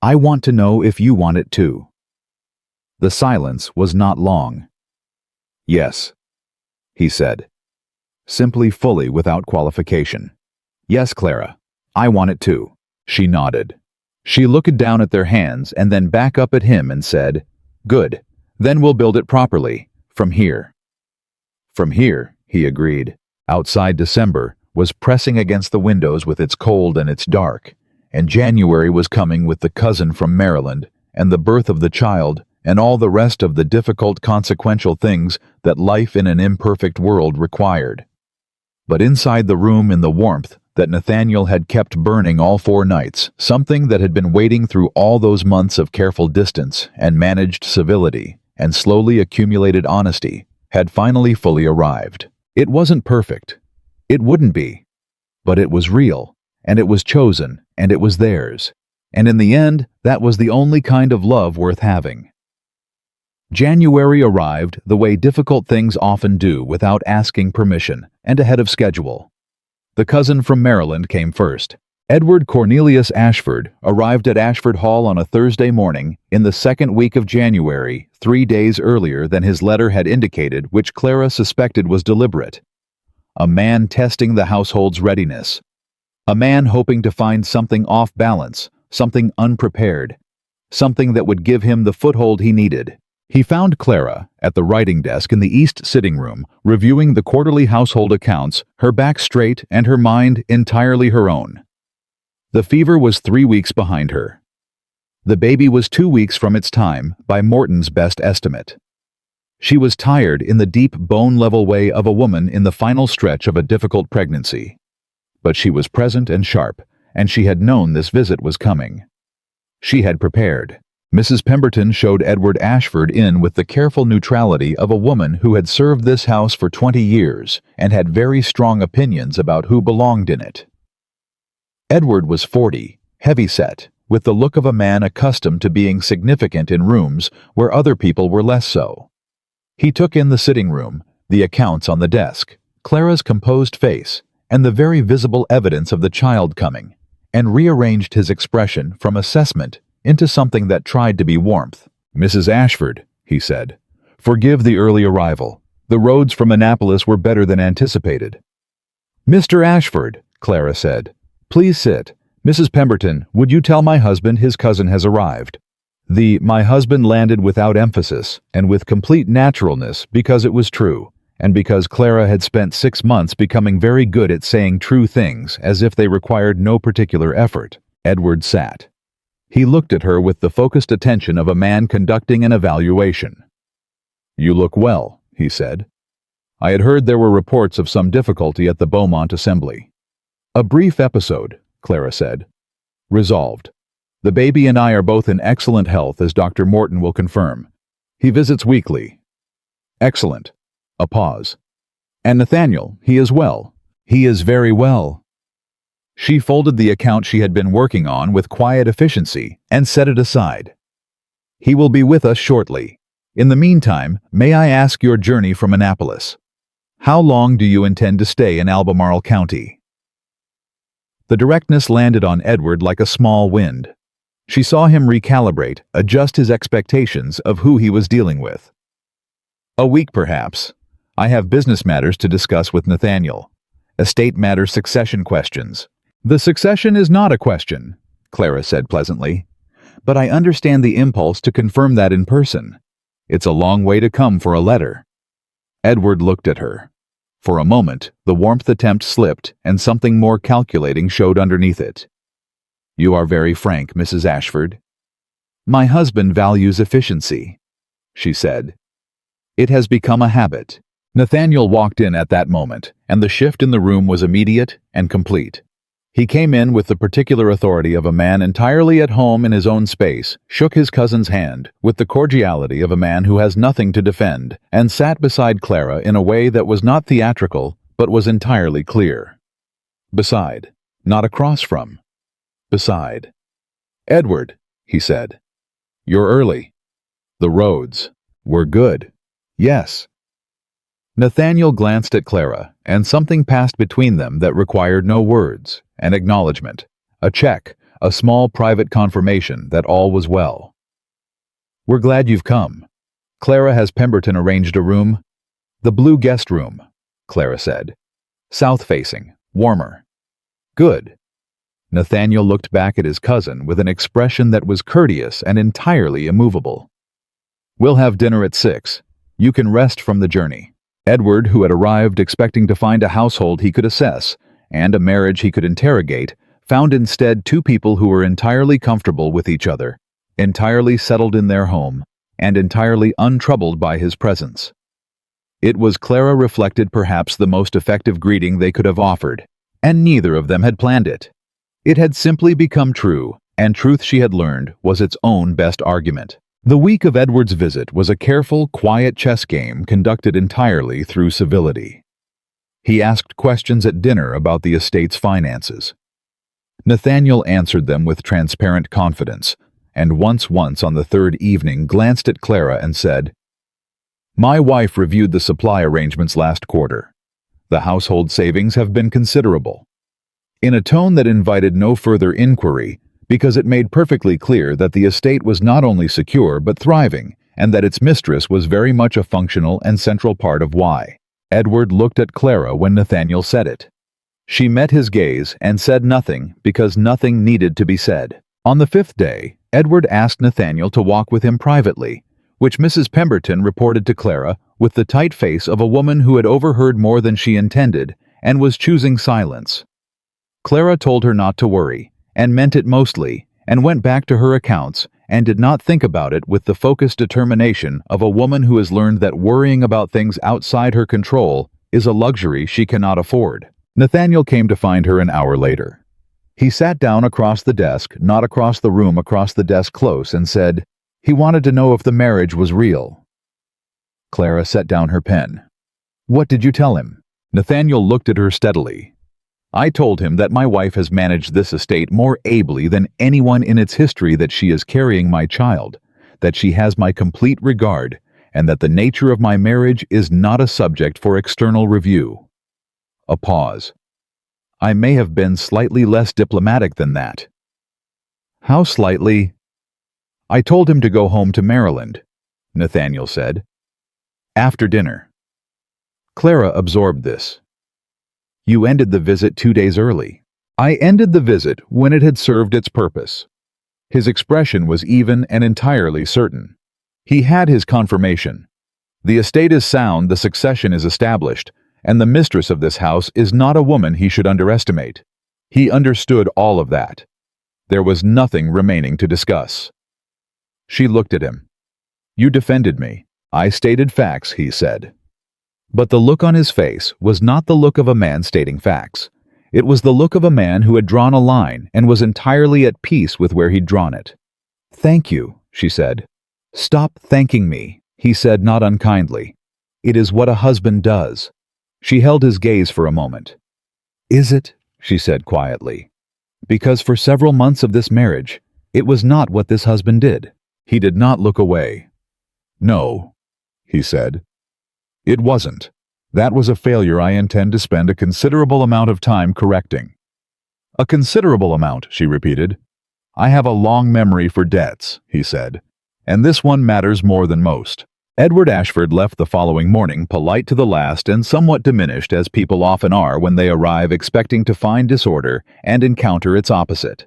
I want to know if you want it too. The silence was not long. Yes, he said. Simply, fully, without qualification. Yes, Clara, I want it too. She nodded. She looked down at their hands and then back up at him and said, Good, then we'll build it properly, from here. From here, he agreed. Outside December was pressing against the windows with its cold and its dark, and January was coming with the cousin from Maryland and the birth of the child and all the rest of the difficult consequential things that life in an imperfect world required. But inside the room, in the warmth that Nathaniel had kept burning all 4 nights, something that had been waiting through all those months of careful distance and managed civility and slowly accumulated honesty had finally fully arrived. It wasn't perfect. It wouldn't be. But it was real, and it was chosen, and it was theirs. And in the end, that was the only kind of love worth having. January arrived the way difficult things often do, without asking permission and ahead of schedule. The cousin from Maryland came first. Edward Cornelius Ashford arrived at Ashford Hall on a Thursday morning in the 2nd week of January, 3 days earlier than his letter had indicated, which Clara suspected was deliberate. A man testing the household's readiness. A man hoping to find something off balance, something unprepared, something that would give him the foothold he needed. He found Clara at the writing desk in the east sitting room, reviewing the quarterly household accounts, her back straight and her mind entirely her own. The fever was 3 weeks behind her. The baby was 2 weeks from its time, by Morton's best estimate. She was tired in the deep bone-level way of a woman in the final stretch of a difficult pregnancy. But she was present and sharp, and she had known this visit was coming. She had prepared. Mrs. Pemberton showed Edward Ashford in with the careful neutrality of a woman who had served this house for 20 years and had very strong opinions about who belonged in it. Edward was 40, heavy-set, with the look of a man accustomed to being significant in rooms where other people were less so. He took in the sitting room, the accounts on the desk, Clara's composed face, and the very visible evidence of the child coming, and rearranged his expression from assessment into something that tried to be warmth. "Mrs. Ashford," he said, "forgive the early arrival. The roads from Annapolis were better than anticipated." "Mr. Ashford," Clara said, "please sit. Mrs. Pemberton, would you tell my husband his cousin has arrived?" My husband landed without emphasis and with complete naturalness because it was true, and because Clara had spent 6 months becoming very good at saying true things as if they required no particular effort. Edward sat. He looked at her with the focused attention of a man conducting an evaluation. "You look well," he said. "I had heard there were reports of some difficulty at the Beaumont Assembly." "A brief episode," Clara said. "Resolved. The baby and I are both in excellent health, as Dr. Morton will confirm. He visits weekly." "Excellent." A pause. "And Nathaniel, he is well." "He is very well." She folded the account she had been working on with quiet efficiency and set it aside. "He will be with us shortly. In the meantime, may I ask your journey from Annapolis? How long do you intend to stay in Albemarle County?" The directness landed on Edward like a small wind. She saw him recalibrate, adjust his expectations of who he was dealing with. "A week, perhaps. I have business matters to discuss with Nathaniel. Estate matter succession questions." "The succession is not a question," Clara said pleasantly. "But I understand the impulse to confirm that in person. It's a long way to come for a letter." Edward looked at her. For a moment, the warmth attempt slipped and something more calculating showed underneath it. "You are very frank, Mrs. Ashford." "My husband values efficiency," she said. "It has become a habit." Nathaniel walked in at that moment, and the shift in the room was immediate and complete. He came in with the particular authority of a man entirely at home in his own space, shook his cousin's hand with the cordiality of a man who has nothing to defend, and sat beside Clara in a way that was not theatrical but was entirely clear. Beside, not across from. Beside. "Edward," he said, "you're early. The roads were good." "Yes." Nathaniel glanced at Clara, and something passed between them that required no words, an acknowledgement, a check, a small private confirmation that all was well. "We're glad you've come. Clara, has Pemberton arranged a room?" "The blue guest room," Clara said. "South-facing, warmer." "Good." Nathaniel looked back at his cousin with an expression that was courteous and entirely immovable. "We'll have dinner at 6. You can rest from the journey." Edward, who had arrived expecting to find a household he could assess and a marriage he could interrogate, found instead 2 people who were entirely comfortable with each other, entirely settled in their home, and entirely untroubled by his presence. It was, Clara reflected, perhaps the most effective greeting they could have offered, and neither of them had planned it. It had simply become true, and truth, she had learned, was its own best argument. The week of Edward's visit was a careful, quiet chess game conducted entirely through civility. He asked questions at dinner about the estate's finances. Nathaniel answered them with transparent confidence, and once on the 3rd evening glanced at Clara and said, "My wife reviewed the supply arrangements last quarter. The household savings have been considerable." In a tone that invited no further inquiry, because it made perfectly clear that the estate was not only secure but thriving, and that its mistress was very much a functional and central part of why. Edward looked at Clara when Nathaniel said it. She met his gaze and said nothing because nothing needed to be said. On the 5th day, Edward asked Nathaniel to walk with him privately, which Mrs. Pemberton reported to Clara with the tight face of a woman who had overheard more than she intended and was choosing silence. Clara told her not to worry, and meant it mostly, and went back to her accounts and did not think about it with the focused determination of a woman who has learned that worrying about things outside her control is a luxury she cannot afford. Nathaniel came to find her an hour later. He sat down across the desk, not across the room, across the desk close, and said he wanted to know if the marriage was real. Clara set down her pen. "What did you tell him?" Nathaniel looked at her steadily. "I told him that my wife has managed this estate more ably than anyone in its history, that she is carrying my child, that she has my complete regard, and that the nature of my marriage is not a subject for external review." A pause. "I may have been slightly less diplomatic than that." "How slightly?" "I told him to go home to Maryland," Nathaniel said. "After dinner." Clara absorbed this. "You ended the visit 2 days early." "I ended the visit when it had served its purpose." His expression was even and entirely certain. He had his confirmation. The estate is sound, the succession is established, and the mistress of this house is not a woman he should underestimate. He understood all of that. There was nothing remaining to discuss. She looked at him. "You defended me. I stated facts," he said. But the look on his face was not the look of a man stating facts. It was the look of a man who had drawn a line and was entirely at peace with where he'd drawn it. "Thank you," she said. "Stop thanking me," he said, not unkindly. "It is what a husband does." She held his gaze for a moment. "Is it?" she said quietly. "Because for several months of this marriage, it was not what this husband did." He did not look away. "No," he said. "It wasn't. That was a failure I intend to spend a considerable amount of time correcting." "A considerable amount," she repeated. "I have a long memory for debts," he said, "and this one matters more than most." Edward Ashford left the following morning, polite to the last and somewhat diminished, as people often are when they arrive expecting to find disorder and encounter its opposite.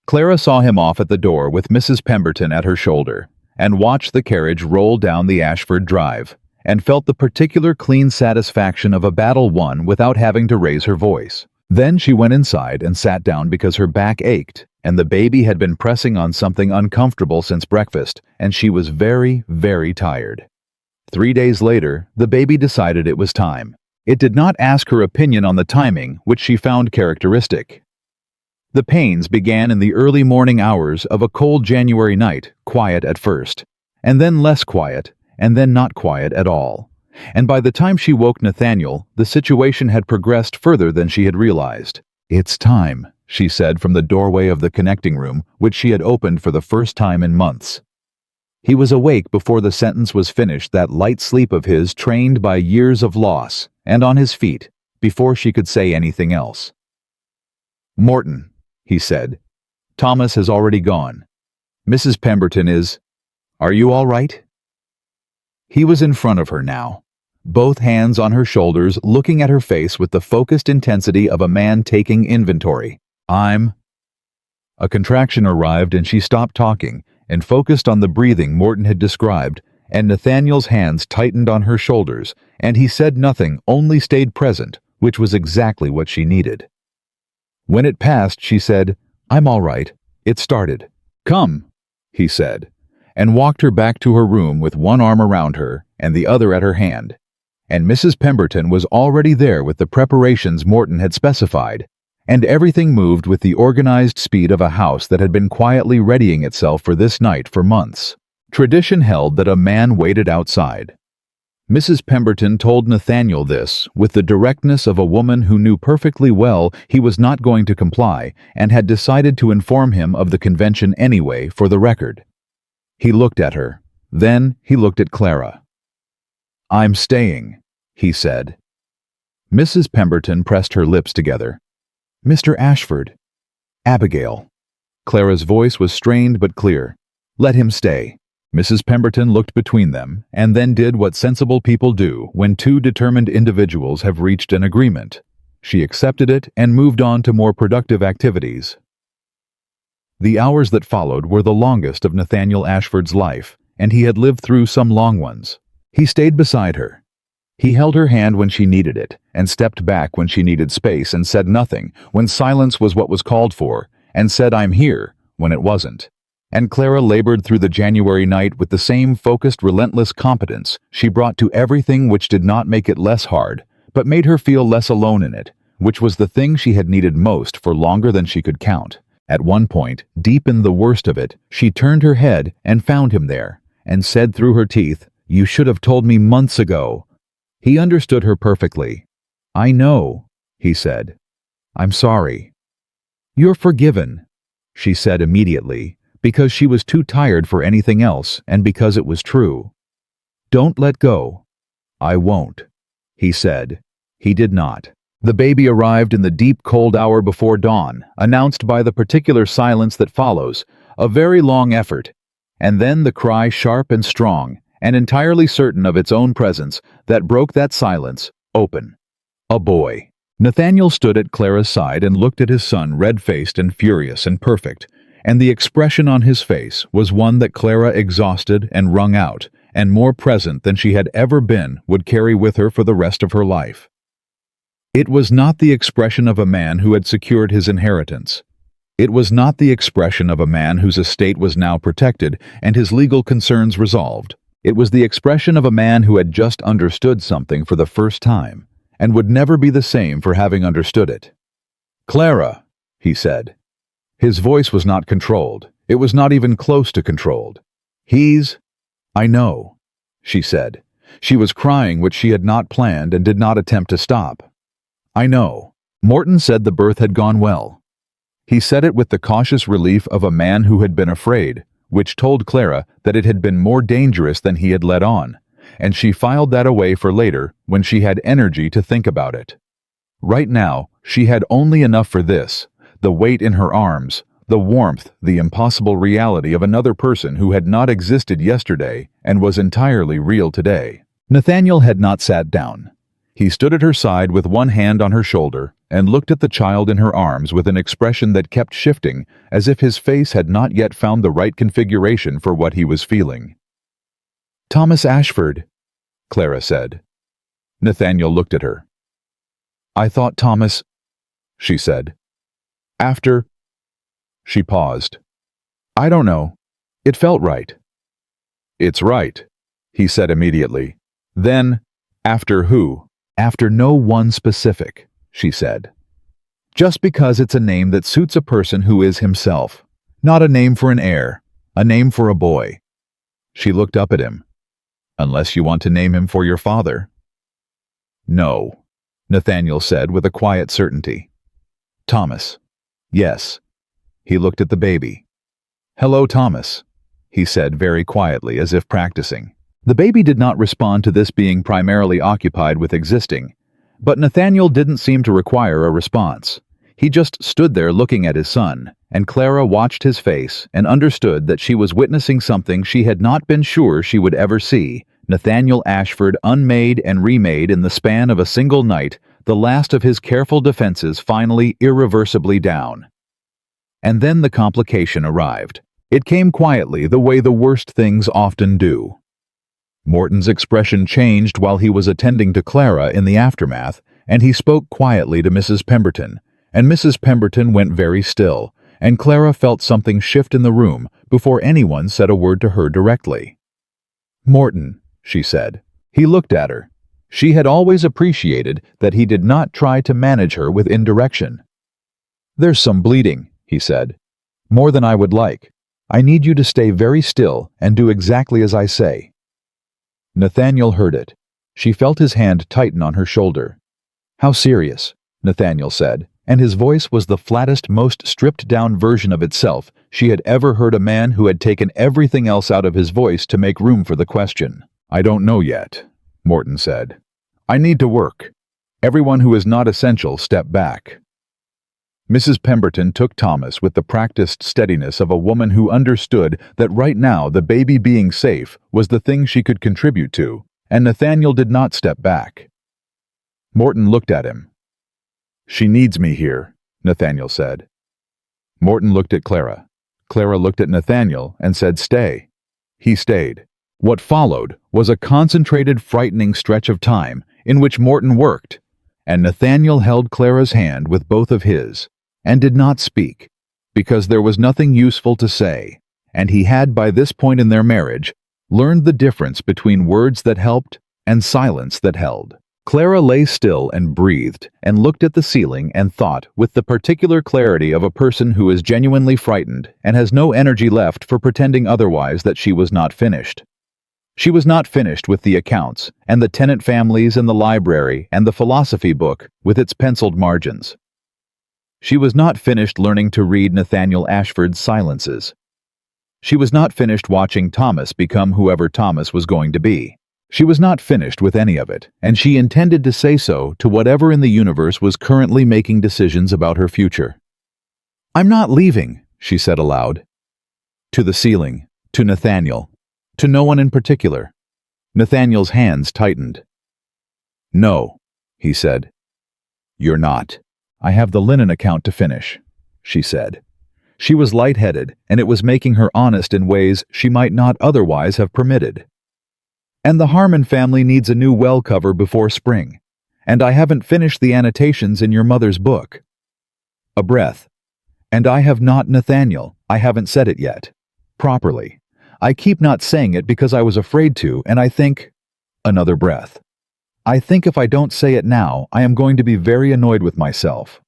Clara saw him off at the door with Mrs. Pemberton at her shoulder, and watched the carriage roll down the Ashford drive, and felt the particular clean satisfaction of a battle won without having to raise her voice. Then she went inside and sat down because her back ached, and the baby had been pressing on something uncomfortable since breakfast, and she was very, very tired. 3 days later, the baby decided it was time. It did not ask her opinion on the timing, which she found characteristic. The pains began in the early morning hours of a cold January night, quiet at first, and then less quiet, and then not quiet at all. And by the time she woke Nathaniel, the situation had progressed further than she had realized. "It's time," she said from the doorway of the connecting room, which she had opened for the first time in months. He was awake before the sentence was finished, that light sleep of his trained by years of loss, and on his feet, before she could say anything else. "Morton," he said, "Thomas has already gone. Mrs. Pemberton is... Are you all right?" He was in front of her now, both hands on her shoulders, looking at her face with the focused intensity of a man taking inventory. "I'm..." A contraction arrived and she stopped talking and focused on the breathing Morton had described, and Nathaniel's hands tightened on her shoulders, and he said nothing, only stayed present, which was exactly what she needed. When it passed, she said, "I'm all right. It started." "Come," he said, and walked her back to her room with one arm around her and the other at her hand. And Mrs. Pemberton was already there with the preparations Morton had specified, and everything moved with the organized speed of a house that had been quietly readying itself for this night for months. Tradition held that a man waited outside. Mrs. Pemberton told Nathaniel this with the directness of a woman who knew perfectly well he was not going to comply and had decided to inform him of the convention anyway for the record. He looked at her. Then he looked at Clara. "I'm staying," he said. Mrs. Pemberton pressed her lips together. "Mr. Ashford." "Abigail." Clara's voice was strained but clear. "Let him stay." Mrs. Pemberton looked between them, and then did what sensible people do when two determined individuals have reached an agreement. She accepted it and moved on to more productive activities. The hours that followed were the longest of Nathaniel Ashford's life, and he had lived through some long ones. He stayed beside her. He held her hand when she needed it, and stepped back when she needed space, and said nothing when silence was what was called for, and said "I'm here" when it wasn't. And Clara labored through the January night with the same focused, relentless competence she brought to everything, which did not make it less hard, but made her feel less alone in it, which was the thing she had needed most for longer than she could count. At one point, deep in the worst of it, she turned her head and found him there, and said through her teeth, "You should have told me months ago." He understood her perfectly. "I know," he said. "I'm sorry." "You're forgiven," she said immediately, because she was too tired for anything else and because it was true. "Don't let go." "I won't," he said. He did not. The baby arrived in the deep cold hour before dawn, announced by the particular silence that follows, a very long effort, and then the cry, sharp and strong, and entirely certain of its own presence, that broke that silence, open. A boy. Nathaniel stood at Clara's side and looked at his son, red-faced and furious and perfect, and the expression on his face was one that Clara, exhausted and wrung out, and more present than she had ever been, would carry with her for the rest of her life. It was not the expression of a man who had secured his inheritance. It was not the expression of a man whose estate was now protected and his legal concerns resolved. It was the expression of a man who had just understood something for the first time, and would never be the same for having understood it. "Clara," he said. His voice was not controlled. It was not even close to controlled. "I know," she said. She was crying, which she had not planned and did not attempt to stop. "I know." Morton said the birth had gone well. He said it with the cautious relief of a man who had been afraid, which told Clara that it had been more dangerous than he had let on, and she filed that away for later when she had energy to think about it. Right now, she had only enough for this: the weight in her arms, the warmth, the impossible reality of another person who had not existed yesterday and was entirely real today. Nathaniel had not sat down. He stood at her side with one hand on her shoulder and looked at the child in her arms with an expression that kept shifting, as if his face had not yet found the right configuration for what he was feeling. "Thomas Ashford," Clara said. Nathaniel looked at her. "I thought Thomas," she said. "After—" She paused. "I don't know. It felt right." "It's right," he said immediately. Then, "After who?" "After no one specific," she said. "Just because it's a name that suits a person who is himself. Not a name for an heir, a name for a boy." She looked up at him. "Unless you want to name him for your father." "No," Nathaniel said with a quiet certainty. "Thomas." "Yes." He looked at the baby. "Hello, Thomas," he said very quietly, as if practicing. The baby did not respond to this, being primarily occupied with existing, but Nathaniel didn't seem to require a response. He just stood there looking at his son, and Clara watched his face and understood that she was witnessing something she had not been sure she would ever see: Nathaniel Ashford unmade and remade in the span of a single night, the last of his careful defenses finally irreversibly down. And then the complication arrived. It came quietly, the way the worst things often do. Morton's expression changed while he was attending to Clara in the aftermath, and he spoke quietly to Mrs. Pemberton, and Mrs. Pemberton went very still, and Clara felt something shift in the room before anyone said a word to her directly. "Morton," she said. He looked at her. She had always appreciated that he did not try to manage her with indirection. "There's some bleeding," he said. "More than I would like. I need you to stay very still and do exactly as I say." Nathaniel heard it. She felt his hand tighten on her shoulder. "How serious?" Nathaniel said, and his voice was the flattest, most stripped-down version of itself she had ever heard a man who had taken everything else out of his voice to make room for the question. "I don't know yet," Morton said. "I need to work. Everyone who is not essential, step back." Mrs. Pemberton took Thomas with the practiced steadiness of a woman who understood that right now the baby being safe was the thing she could contribute to, and Nathaniel did not step back. Morton looked at him. "She needs me here," Nathaniel said. Morton looked at Clara. Clara looked at Nathaniel and said, "Stay." He stayed. What followed was a concentrated, frightening stretch of time in which Morton worked, and Nathaniel held Clara's hand with both of his, and did not speak, because there was nothing useful to say, and he had, by this point in their marriage, learned the difference between words that helped and silence that held. Clara lay still and breathed and looked at the ceiling and thought with the particular clarity of a person who is genuinely frightened and has no energy left for pretending otherwise that she was not finished. She was not finished with the accounts and the tenant families and the library and the philosophy book with its penciled margins. She was not finished learning to read Nathaniel Ashford's silences. She was not finished watching Thomas become whoever Thomas was going to be. She was not finished with any of it, and she intended to say so to whatever in the universe was currently making decisions about her future. "I'm not leaving," she said aloud. To the ceiling, to Nathaniel, to no one in particular. Nathaniel's hands tightened. "No," he said. "You're not. I have the linen account to finish," she said. She was lightheaded, and it was making her honest in ways she might not otherwise have permitted. "And the Harmon family needs a new well cover before spring, and I haven't finished the annotations in your mother's book." A breath. "And I have not, Nathaniel. I haven't said it yet. Properly. I keep not saying it because I was afraid to, and I think—" Another breath. "I think if I don't say it now, I am going to be very annoyed with myself."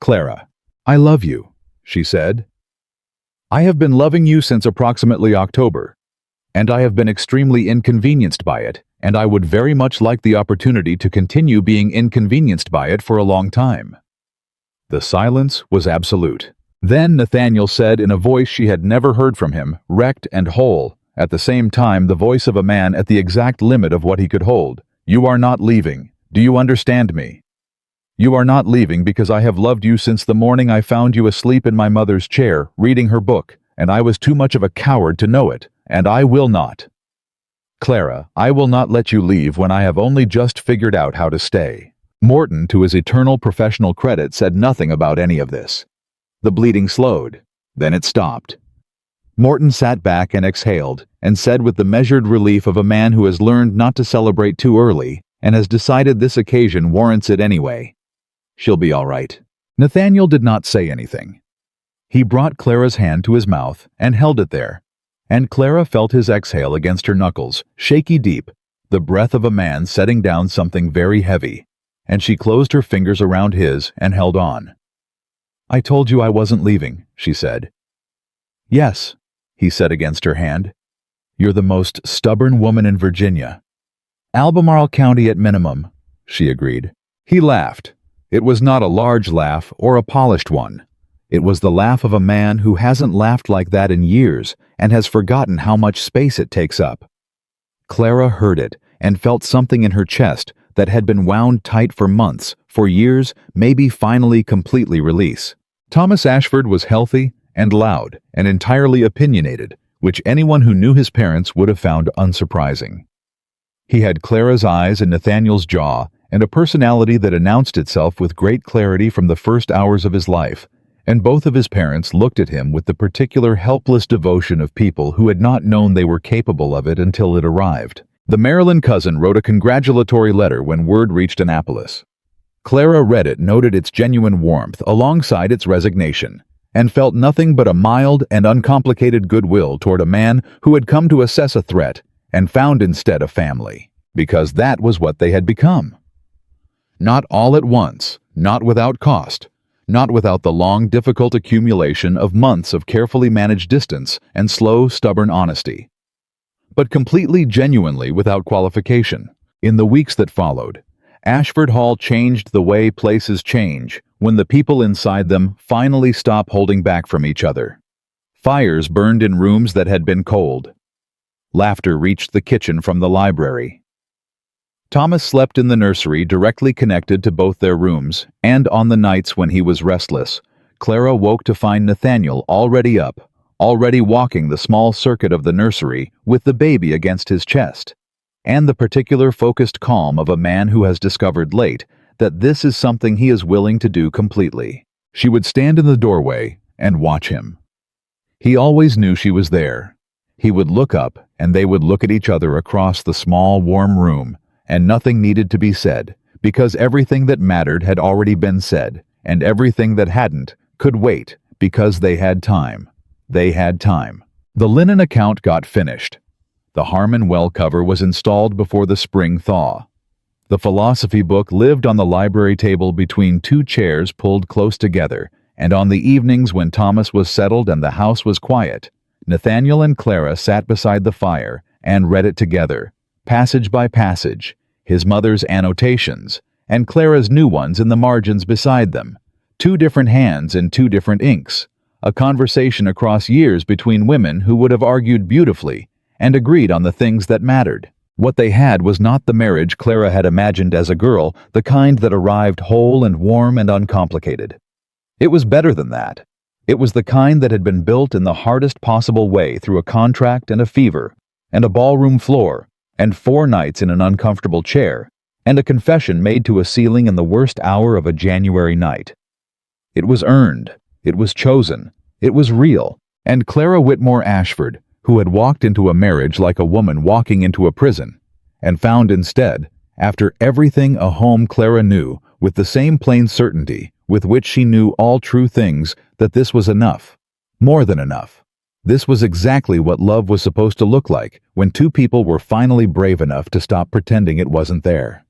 "Clara, I love you," she said. "I have been loving you since approximately October, and I have been extremely inconvenienced by it, and I would very much like the opportunity to continue being inconvenienced by it for a long time." The silence was absolute. Then Nathaniel said in a voice she had never heard from him, wrecked and whole, at the same time the voice of a man at the exact limit of what he could hold, "You are not leaving. Do you understand me? You are not leaving because I have loved you since the morning I found you asleep in my mother's chair, reading her book, and I was too much of a coward to know it, and I will not. Clara, I will not let you leave when I have only just figured out how to stay." Morton, to his eternal professional credit, said nothing about any of this. The bleeding slowed. Then it stopped. Morton sat back and exhaled, and said with the measured relief of a man who has learned not to celebrate too early, and has decided this occasion warrants it anyway, "She'll be all right." Nathaniel did not say anything. He brought Clara's hand to his mouth and held it there, and Clara felt his exhale against her knuckles, shaky deep, the breath of a man setting down something very heavy, and she closed her fingers around his and held on. "I told you I wasn't leaving," she said. "Yes," he said against her hand. "You're the most stubborn woman in Virginia." "Albemarle County at minimum," she agreed. He laughed. It was not a large laugh or a polished one. It was the laugh of a man who hasn't laughed like that in years and has forgotten how much space it takes up. Clara heard it and felt something in her chest that had been wound tight for months, for years, maybe finally completely release. Thomas Ashford was healthy and loud and entirely opinionated, which anyone who knew his parents would have found unsurprising. He had Clara's eyes and Nathaniel's jaw, and a personality that announced itself with great clarity from the first hours of his life, and both of his parents looked at him with the particular helpless devotion of people who had not known they were capable of it until it arrived. The Maryland cousin wrote a congratulatory letter when word reached Annapolis. Clara read it, noted its genuine warmth alongside its resignation, and felt nothing but a mild and uncomplicated goodwill toward a man who had come to assess a threat and found instead a family, because that was what they had become. Not all at once, not without cost, not without the long, difficult accumulation of months of carefully managed distance and slow, stubborn honesty, but completely genuinely without qualification. In the weeks that followed, Ashford Hall changed the way places change when the people inside them finally stop holding back from each other. Fires burned in rooms that had been cold. Laughter reached the kitchen from the library. Thomas slept in the nursery directly connected to both their rooms, and on the nights when he was restless, Clara woke to find Nathaniel already up, already walking the small circuit of the nursery with the baby against his chest, and the particular focused calm of a man who has discovered late that this is something he is willing to do completely. She would stand in the doorway and watch him. He always knew she was there. He would look up, and they would look at each other across the small, warm room, and nothing needed to be said, because everything that mattered had already been said, and everything that hadn't could wait, because they had time. They had time. The linen account got finished. The Harmon well cover was installed before the spring thaw. The philosophy book lived on the library table between two chairs pulled close together, and on the evenings when Thomas was settled and the house was quiet, Nathaniel and Clara sat beside the fire and read it together, passage by passage, his mother's annotations, and Clara's new ones in the margins beside them, 2 different hands and 2 different inks, a conversation across years between women who would have argued beautifully and agreed on the things that mattered. What they had was not the marriage Clara had imagined as a girl, the kind that arrived whole and warm and uncomplicated. It was better than that. It was the kind that had been built in the hardest possible way through a contract and a fever, and a ballroom floor, and 4 nights in an uncomfortable chair, and a confession made to a ceiling in the worst hour of a January night. It was earned, it was chosen, it was real, and Clara Whitmore Ashford, who had walked into a marriage like a woman walking into a prison, and found instead, after everything a home Clara knew, with the same plain certainty with which she knew all true things, that this was enough, more than enough. This was exactly what love was supposed to look like when 2 people were finally brave enough to stop pretending it wasn't there.